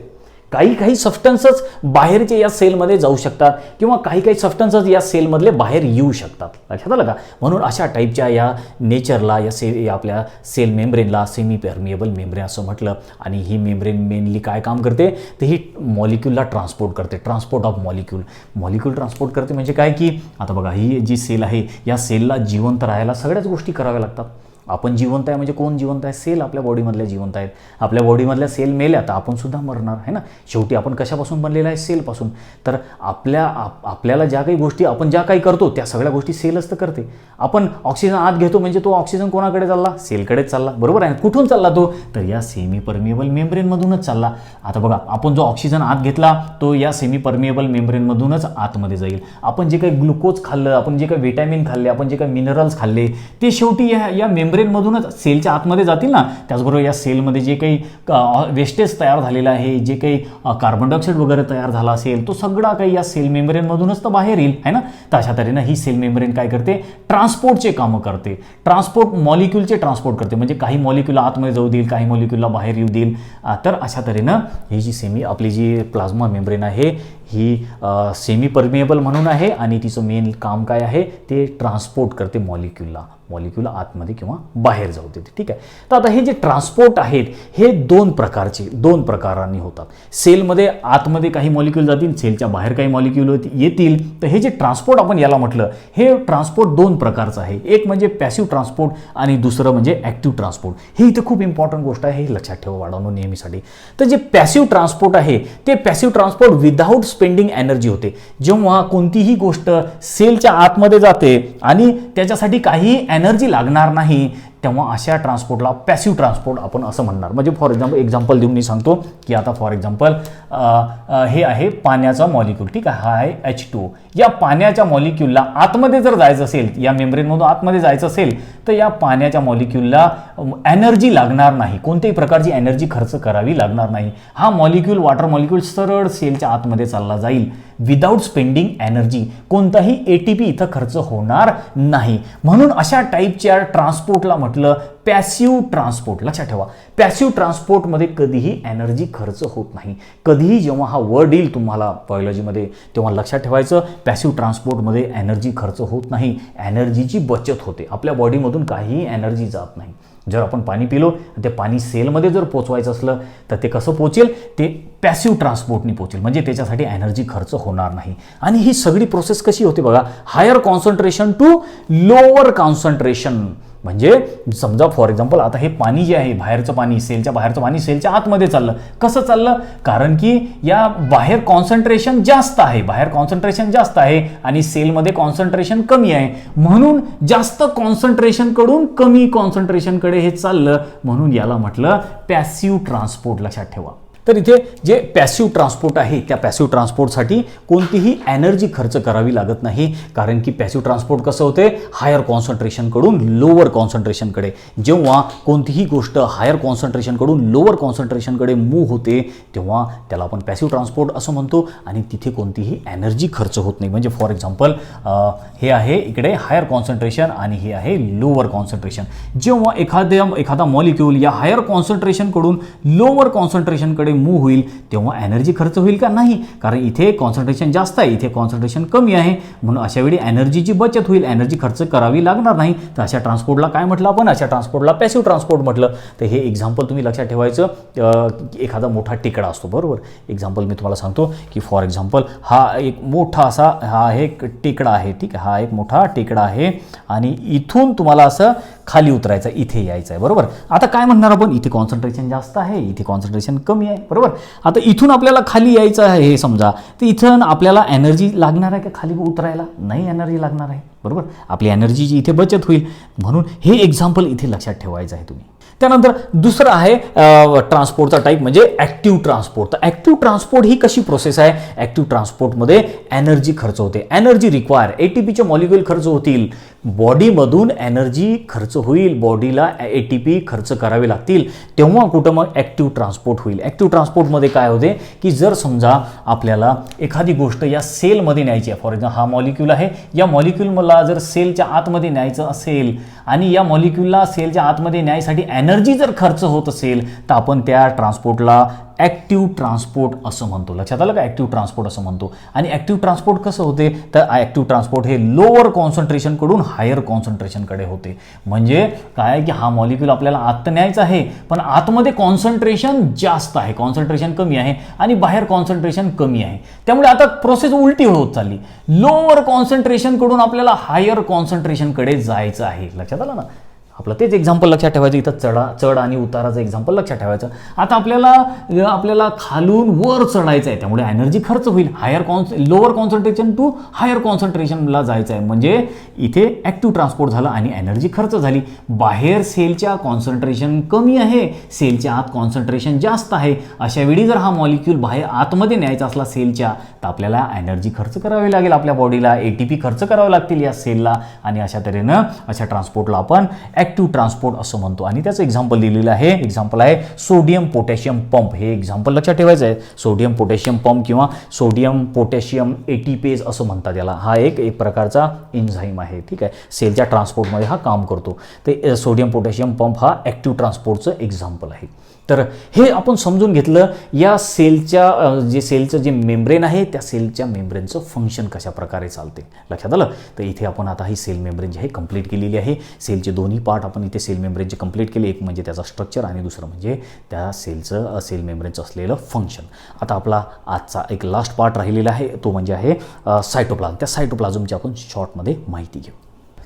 काही सबस्टन्सच बाहेरचे या सेलमध्ये जाऊ शकतात किंवा काही सबस्टन्सच या सेलमधले बाहेर येऊ शकतात. लक्षात आलं का? म्हणून अशा टाईपच्या या नेचरला या आपल्या सेल मेम्ब्रेनला सेमी परमिएबल मेम्ब्रेन असं म्हटलं. आणि ही मेम्ब्रेन मेनली काय काम करते तर ही मॉलिक्यूलला ट्रान्सपोर्ट करते. ट्रान्सपोर्ट ऑफ मॉलिक्यूल ट्रान्सपोर्ट करते म्हणजे काय की आता बघा, ही जी सेल आहे या सेलला जिवंत राहायला सगळ्याच गोष्टी कराव्या लागतात. आपण जिवंत आहे म्हणजे कोण जिवंत आहे? सेल आपल्या बॉडीमधल्या जिवंत आहेत. आपल्या बॉडीमधल्या सेल मेल्या तर आपण सुद्धा मरणार आहे ना. शेवटी आपण कशापासून बनलेला आहे? सेलपासून. तर आपल्याला ज्या काही गोष्टी आपण ज्या काही करतो त्या सगळ्या गोष्टी सेलच तर करते. आपण ऑक्सिजन आत घेतो म्हणजे तो ऑक्सिजन कोणाकडे चालला? सेलकडेच चालला. बरोबर आहे. कुठून चालला तो? तर या सेमी परमिएबल मेम्ब्रेनमधूनच चालला. आता बघा, आपण जो ऑक्सिजन आत घेतला तो या सेमी परमिएबल मेम्ब्रेनमधूनच आतमध्ये जाईल. आपण जे काही ग्लुकोज खाल्लं, आपण जे काही व्हिटॅमिन खाल्ले, आपण जे काही मिनरल्स खाल्ले ते शेवटी या मेम्ब्रेनमधूनच सेलच्या आतमध्ये जातील ना. त्याचबरोबर या सेलमध्ये जे काही वेस्टेज तयार झालेलं आहे, जे काही कार्बन डायऑक्साईड वगैरे तयार झाला असेल तो सगळा काही या सेल मेम्ब्रेनमधूनच तर बाहेर येईल, है ना. तर अशा तऱ्हेनं ही सेल मेम्ब्रेन काय करते? ट्रान्सपोर्टचे कामं करते. ट्रान्सपोर्ट मॉलिक्यूलचे ट्रान्सपोर्ट करते. म्हणजे काही मॉलिक्यूल आतमध्ये जाऊ देईल, काही मॉलिक्यूलला बाहेर येऊ देईल. तर अशा तऱ्हेनं ही जी आपली जी प्लाझ्मा मेम्ब्रेन आहे ही सेमी परमिएबल म्हणून आहे आणि तिचं मेन काम काय आहे ते ट्रान्सपोर्ट करते मॉलिक्यूल आतमध्ये किंवा बाहेर जाऊ देते. ठीक आहे. तर आता हे जे ट्रान्सपोर्ट आहेत हे दोन प्रकारांनी होतात. सेलमध्ये आतमध्ये काही मॉलिक्यूल जातील, सेलच्या बाहेर काही मॉलिक्यूल येतील. तर हे जे ट्रान्सपोर्ट आपण याला म्हटलं हे ट्रान्सपोर्ट दोन प्रकारचं आहे. एक म्हणजे पॅसिव्ह ट्रान्सपोर्ट आणि दुसरं म्हणजे ॲक्टिव्ह ट्रान्सपोर्ट. हे इथे खूप इम्पॉर्टंट गोष्ट आहे, हे लक्षात ठेवा वाढवणं नेहमीसाठी. तर जे पॅसिव्ह ट्रान्सपोर्ट आहे ते passive transport without spending energy होते. जेव्हा कोणतीही गोष्ट सेलच्या आतमध्ये जाते आणि त्याच्यासाठी काही एनर्जी लागणार नाही तेव्हा अशा ट्रान्सपोर्टला पॅसिव्ह ट्रान्सपोर्ट आपण असं म्हणणार. म्हणजे फॉर एक्झाम्पल देऊन मी सांगतो की आता फॉर एक्झाम्पल हे आहे पाण्याचा मॉलिक्यूल. ठीक आहे. हा आहे H2O. या पाण्याच्या मॉलिक्यूलला आतमध्ये जर जायचं असेल, या मेम्ब्रेनमधून आतमध्ये जायचं असेल तर या पाण्याच्या मॉलिक्यूलला एनर्जी लागणार नाही, कोणत्याही प्रकारची एनर्जी खर्च करावी लागणार नाही. हा मॉलिक्यूल वॉटर मॉलिक्यूल सरळ सेलच्या आतमध्ये चालला जाईल विदाऊट स्पेंडिंग एनर्जी. कोणताही ATP इथं खर्च होणार नाही. म्हणून अशा टाईपच्या ट्रान्सपोर्टला म्हटलं पॅसिव्ह ट्रान्सपोर्ट. लक्षात ठेवा, पॅसिव्ह ट्रान्सपोर्टमध्ये कधीही एनर्जी खर्च होत नाही. कधीही जेव्हा हा वर्ड येईल तुम्हाला बायोलॉजीमध्ये तेव्हा लक्षात ठेवायचं पॅसिव्ह ट्रान्सपोर्टमध्ये एनर्जी खर्च होत नाही, एनर्जीची बचत होते. आपल्या बॉडीमधून काहीही एनर्जी जात नाही. जर आपण पाणी पिलो ते पाणी सेलमध्ये जर पोचवायचं असलं तर ते कसं पोचेल? ते पॅसिव्ह ट्रान्सपोर्टनी पोचेल. म्हणजे त्याच्यासाठी एनर्जी खर्च होणार नाही. आणि ही सगळी प्रोसेस कशी होते बघा, higher concentration to lower concentration. म्हणजे समजा फॉर एक्झाम्पल आता हे पाणी जे आहे बाहेरचं पाणी, सेलच्या बाहेरचं पाणी सेलच्या आतमध्ये चाललं. कसं चाललं? कारण की या बाहेर कॉन्सन्ट्रेशन जास्त आहे, बाहेर कॉन्सन्ट्रेशन जास्त आहे आणि सेलमध्ये कॉन्सन्ट्रेशन कमी आहे, म्हणून जास्त कॉन्सन्ट्रेशन कडून कमी कॉन्सन्ट्रेशन कडे हे चाललं, म्हणून याला म्हटलं पॅसिव्ह ट्रान्सपोर्ट. लक्षात ठेवा. तर इथे जे पॅसिव्ह ट्रान्सपोर्ट आहे त्या पॅसिव्ह ट्रान्सपोर्टसाठी कोणतीही एनर्जी खर्च करावी लागत नाही, कारण की पॅसिव्ह ट्रान्सपोर्ट कसं होते, हायर कॉन्सन्ट्रेशनकडून लोअर कॉन्सन्ट्रेशनकडे. जेव्हा कोणतीही गोष्ट हायर कॉन्सन्ट्रेशनकडून लोअर कॉन्सन्ट्रेशनकडे मूव्ह होते तेव्हा त्याला आपण पॅसिव्ह ट्रान्सपोर्ट असं म्हणतो आणि तिथे कोणतीही एनर्जी खर्च होत नाही. म्हणजे फॉर एक्झाम्पल हे आहे इकडे हायर कॉन्सन्ट्रेशन आणि हे आहे लोअर कॉन्सन्ट्रेशन. जेव्हा एखादा मॉलिक्यूल या हायर कॉन्सन्ट्रेशनकडून लोअर कॉन्सन्ट्रेशनकडे मूव्ह होईल तेव्हा एनर्जी खर्च होईल का? नाही, कारण इथे कॉन्सन्ट्रेशन जास्त आहे, इथे कॉन्सन्ट्रेशन कमी आहे, म्हणून अशा वेळी एनर्जीची बचत होईल, एनर्जी खर्च करावी लागणार नाही. तर अशा ट्रान्सपोर्टला काय म्हटलं आपण? अशा ट्रान्सपोर्टला पॅसिव्ह ट्रान्सपोर्ट म्हटलं. तर हे एक्झाम्पल तुम्ही लक्षात ठेवायचं. एखादा मोठा टेकडा असतो, बरोबर. एक्झाम्पल मी तुम्हाला सांगतो की फॉर एक्झाम्पल हा एक मोठा असा हा एक टेकडा आहे, ठीक आहे, हा एक मोठा टेकडा आहे आणि इथून तुम्हाला असं खाली उतरायचं, इथे यायचं आहे, बरोबर. आता काय म्हणणार आपण? इथे कॉन्सन्ट्रेशन जास्त आहे, इथे कॉन्सन्ट्रेशन कमी आहे, बरोबर. आता इथून आपल्याला खाली यायचं आहे हे समजा, तर इथून आपल्याला एनर्जी लागणार आहे का खाली उतरायला? नाही एनर्जी लागणार आहे, बरोबर. आपली एनर्जीची इथे बचत होईल, म्हणून हे एक्झाम्पल इथे लक्षात ठेवायचं आहे तुम्ही. त्यानंतर दुसरं आहे ट्रान्सपोर्टचा टाईप म्हणजे ॲक्टिव्ह ट्रान्सपोर्ट. तर ॲक्टिव्ह ट्रान्सपोर्ट ही कशी प्रोसेस आहे? ॲक्टिव्ह ट्रान्सपोर्टमध्ये एनर्जी खर्च होते, एनर्जी रिक्वायर, ATPचे मॉलिक्यूल खर्च होतील, बॉडीमधून एनर्जी खर्च होईल, बॉडीला ATP खर्च करावे लागतील, तेव्हा कुठं मग ॲक्टिव्ह ट्रान्सपोर्ट होईल. ॲक्टिव्ह ट्रान्सपोर्टमध्ये काय होते की जर समजा आपल्याला एखादी गोष्ट या सेलमध्ये न्यायची आहे, फॉर एक्झाम्पल हा मॉलिक्यूल आहे, या मॉलिक्यूल मला जर सेलच्या आतमध्ये न्यायचं असेल आणि या मॉलिक्यूलला सेलच्या आतमध्ये न्यायसाठी एनर्जी जर खर्च होत असेल तर आपण त्या ट्रान्सपोर्टला ॲक्टिव्ह ट्रान्सपोर्ट असं म्हणतो. लक्षात आलं का? ॲक्टिव्ह ट्रान्सपोर्ट असं म्हणतो. आणि ॲक्टिव्ह ट्रान्सपोर्ट कसं होते? तर ॲक्टिव्ह ट्रान्सपोर्ट हे लोअर कॉन्सन्ट्रेशनकडून हायर कॉन्सन्ट्रेशनकडे होते. म्हणजे काय की हा मॉलिक्यूल आपल्याला आत न्यायचा आहे पण आतमध्ये कॉन्सन्ट्रेशन जास्त आहे, कॉन्सन्ट्रेशन कमी आहे आणि बाहेर कॉन्सन्ट्रेशन कमी आहे, त्यामुळे आता प्रोसेस उलटी होत चालली. लोअर कॉन्सन्ट्रेशनकडून आपल्याला हायर कॉन्सन्ट्रेशनकडे जायचं आहे. लक्षात आलं ना? आपलं तेच एक्झाम्पल लक्षात ठेवायचं. इथं चढ आणि उताराचं एक्झाम्पल लक्षात ठेवायचं. आता आपल्याला खालून वर चढायचं आहे, त्यामुळे एनर्जी खर्च होईल. लोअर कॉन्सन्ट्रेशन टू हायर कॉन्सन्ट्रेशनला जायचं आहे, म्हणजे इथे ॲक्टिव्ह ट्रान्सपोर्ट झालं आणि एनर्जी खर्च झाली. बाहेर सेलच्या कॉन्सन्ट्रेशन कमी आहे, सेलच्या आत कॉन्सन्ट्रेशन जास्त आहे. अशा वेळी जर हा मॉलिक्यूल बाहेर आतमध्ये न्यायचा असला सेलच्या तर आपल्याला एनर्जी खर्च करावी लागेल, आपल्या बॉडीला ATP खर्च करावे लागतील या सेलला, आणि अशा तऱ्हेनं अशा ट्रान्सपोर्टला आपण ॲक्टिव्ह ट्रान्सपोर्ट असं म्हणतो. आणि त्याचं एक्झाम्पल दिलेलं आहे. एक्झाम्पल आहे सोडियम पोटॅशियम पंप. हे एक्झाम्पल लक्षात ठेवायचं आहे. सोडियम पोटॅशियम पंप किंवा सोडियम पोटॅशियम ATPase असं म्हणतात याला. हा एक प्रकारचा एन्झाईम आहे, ठीक आहे, सेलच्या ट्रान्सपोर्टमध्ये हा काम करतो. ते सोडियम पोटॅशियम पंप हा ॲक्टिव्ह ट्रान्सपोर्टचं एक्झाम्पल आहे. तर हे आपण समजून घेतलं या सेलचं जे मेम्ब्रेन आहे त्या सेलच्या मेम्ब्रेनचं फंक्शन कशा प्रकारे चालते. लक्षात आलं? तर इथे आपण आता ही सेल मेम्ब्रेन जी आहे कंप्लीट केलेली आहे. सेलचे दोन्ही पार्ट आपण इथे सेल मेम्ब्रेनचे कंप्लीट केले. एक म्हणजे त्याचा स्ट्रक्चर आणि दुसरं म्हणजे त्या सेल मेम्ब्रेनचं असलेलं फंक्शन. आता आपला आजचा एक लास्ट पार्ट राहिलेला आहे तो म्हणजे आहे सायटोप्लाझम. त्या सायटोप्लाझमची आपण शॉर्टमध्ये माहिती घेऊ.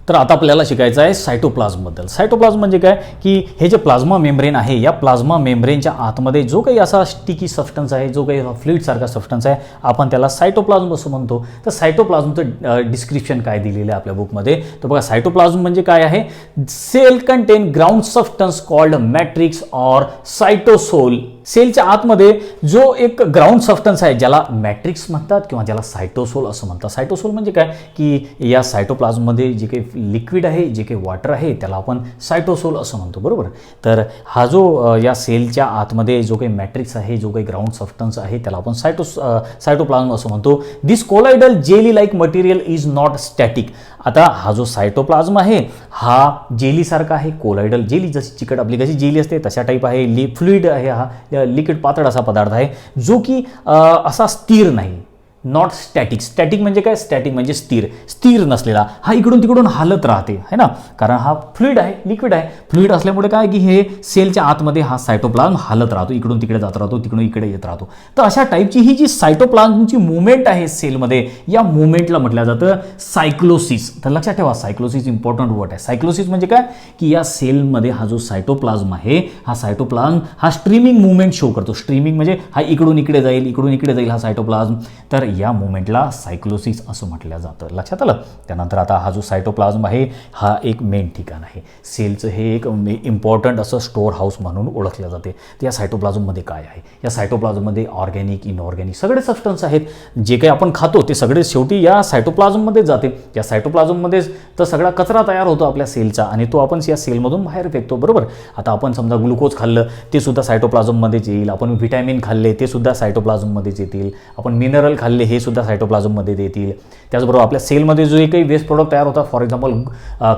तर आता आपल्याला शिकायचं आहे सायटोप्लाझमबद्दल. सायटोप्लाझम म्हणजे काय की हे जे प्लाझ्मा मेम्ब्रेन आहे या प्लाझ्मा मेम्ब्रेनच्या आतमध्ये जो काही असा स्टिकी सबस्टन्स आहे, जो काही फ्लुइडसारखा सबस्टन्स आहे, आपण त्याला सायटोप्लाझम असं म्हणतो. तर सायटोप्लाझमचं डिस्क्रिप्शन काय दिलेलं आहे आपल्या बुकमध्ये, तर बघा सायटोप्लाझम म्हणजे काय आहे? Cell contain ground substance called matrix or cytosol. सेलच्या आतमध्ये जो एक ग्राउंड सबस्टन्स आहे ज्याला मॅट्रिक्स म्हणतात किंवा ज्याला सायटोसोल असं म्हणतात. सायटोसोल म्हणजे काय की या सायटोप्लाझममध्ये जे काही लिक्विड आहे, जे काही वॉटर आहे त्याला आपण सायटोसोल असं म्हणतो, बरोबर. तर हा जो या सेलच्या आतमध्ये जो काही मॅट्रिक्स आहे, जो काही ग्राउंड सबस्टन्स आहे त्याला आपण सायटोप्लाझम असं म्हणतो. This colloidal jelly like material is not static. आता हा जो सायटोप्लाझम आहे हा जेलीसारखा आहे. कोलायडल जेली जशी चिकट आपली कशी जेली असते तशा टाईप आहे. फ्लुइड आहे, हा लिक्विड पातळ असा पदार्थ आहे जो की असा स्थिर नाही. Not static. स्टॅटिक म्हणजे काय? स्टॅटिक म्हणजे स्थिर नसलेला, हा इकडून तिकडून हालत राहते है ना, कारण हा फ्लुइड आहे, लिक्विड आहे. फ्लुइड असल्यामुळे काय की हे सेलच्या आतमध्ये हा सायटोप्लाझम हालत राहतो, इकडून तिकडे जात राहतो, तिकडून इकडे येत राहतो. तर अशा टाईपची ही जी सायटोप्लाझमची मुवमेंट आहे सेलमध्ये, या मुवमेंटला म्हटलं जातं सायक्लोसिस. तर लक्षात ठेवा, सायक्लोसिस इम्पॉर्टंट वर्ड आहे. सायक्लोसिस म्हणजे काय की या सेलमध्ये हा जो सायटोप्लाझम आहे, हा सायटोप्लाझम हा स्ट्रीमिंग मुवमेंट शो करतो. स्ट्रीमिंग म्हणजे हा इकडून इकडे जाईल, इकडून इकडे जाईल हा सायटोप्लाझम. तर या मुवमेंटला सायक्लोसिस असं म्हटलं जातं. लक्षात आलं. त्यानंतर आता हा जो सायटोप्लाझम आहे हा एक मेन ठिकाण आहे सेलचं, हे एक इम्पॉर्टंट असं स्टोअर हाऊस म्हणून ओळखलं जाते. तर या सायटोप्लाझममध्ये काय आहे? या सायटोप्लाझममध्ये ऑर्गॅनिक, इनऑर्गॅनिक सगळे सबस्टन्स आहेत. जे काही आपण खातो ते सगळे शेवटी या सायटोप्लाझममध्ये जाते. या सायटोप्लाझममध्येच तर सगळा कचरा तयार होतो आपल्या सेलचा, आणि तो आपण या सेलमधून बाहेर फेकतो, बरोबर. आता आपण समजा ग्लुकोज खाल्लं ते सुद्धा सायटोप्लाझममध्येच येईल, आपण व्हिटॅमिन खाल्ले ते सुद्धा सायटोप्लाझममध्येच येतील, आपण मिनरल खाल्ले हे सुद्धा सायटोप्लाझममध्ये येतील. त्याचबरोबर आपल्या सेलमध्ये जो काही वेस्ट प्रोडक्ट तयार होतात, फॉर एक्झाम्पल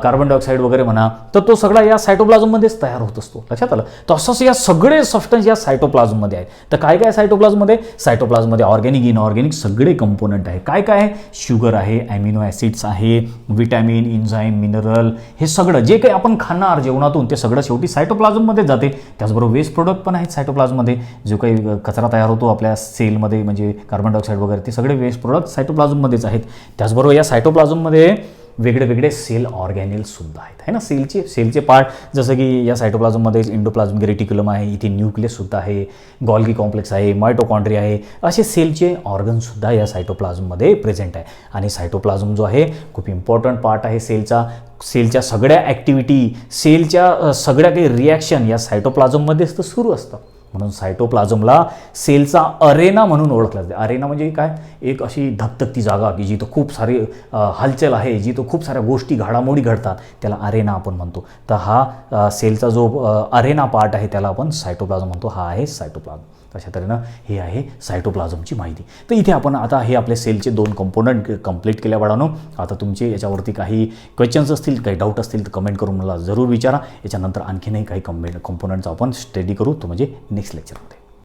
कार्बन डायऑक्साईड वगैरे म्हणा, तर तो सगळा या सायटोप्लाझममध्येच तयार होत असतो. लक्षात आलं. तसंच या सगळे सबस्टन्स या सायटोप्लाझममध्ये आहेत. तर काय काय सायटोप्लाझममध्ये? सायटोप्लाझममध्ये ऑर्गॅनिक, इनऑर्गॅनिक सगळे कंपोनंट आहे. काय काय आहे? शुगर आहे, अॅमिनो ॲसिड्स आहे, व्हिटॅमिन, इन्झाईम, मिनरल, हे सगळं जे काही आपण खाणार जेवणातून ते सगळं शेवटी सायटोप्लाझममध्ये जाते. त्याचबरोबर वेस्ट प्रोडक्ट पण आहेत सायटोप्लाझममध्ये, जो काही कचरा तयार होतो आपल्या सेलमध्ये म्हणजे कार्बन डायऑक्साईड वगैरे, ते सगळे वेस्ट प्रोडक्ट सायटोप्लाझममध्येच आहेत. त्याचबरोबर या सायटोप्लाझममध्ये वेगळे वेगळे सेल ऑर्गॅनेल्स सुद्धा आहेत है ना. सेलचे पार्ट जसं की या सायटोप्लाझममध्ये इंडोप्लाझमिक रेटिक्युलम आहे, इथे न्यूक्लियस सुद्धा आहे, गॉल्गी कॉम्प्लेक्स आहे, मायटोकॉन्ड्रिया आहे, असे सेलचे ऑर्गन्ससुद्धा या सायटोप्लाझममध्ये प्रेझेंट आहे. आणि सायटोप्लाझम जो आहे खूप इम्पॉर्टंट पार्ट आहे सेलचा. सेलच्या सगळ्या ॲक्टिव्हिटी, सेलच्या सगळ्या काही रिॲक्शन या सायटोप्लाझममध्येच तर सुरू असतं. म्हणून सायटोप्लाझमला सेलचा अरेना म्हणून ओळखला जाते. अरेना म्हणजे काय? एक अशी धगधगती जागा की जिथं खूप सारी हालचाल आहे, जिथं खूप साऱ्या गोष्टी घडामोडी घडतात, त्याला अरेना आपण म्हणतो. तर हा सेलचा जो अरेना पार्ट आहे त्याला आपण सायटोप्लाझम म्हणतो. हा आहे सायटोप्लाझम. अशा तऱ्हेनं हे आहे सायटोप्लाझमची माहिती. तर इथे आपण आता हे आपले सेलचे 2 कंपोनंट कंप्लीट केल्या बाळांनो. आता तुमचे याच्यावरती काही क्वेश्चन्स असतील, काही डाऊट असतील तर कमेंट करून मला जरूर विचारा. याच्यानंतर आणखीनही काही कंपोनंटचा आपण स्टडी करू, तो म्हणजे नेक्स्ट लेक्चरमध्ये.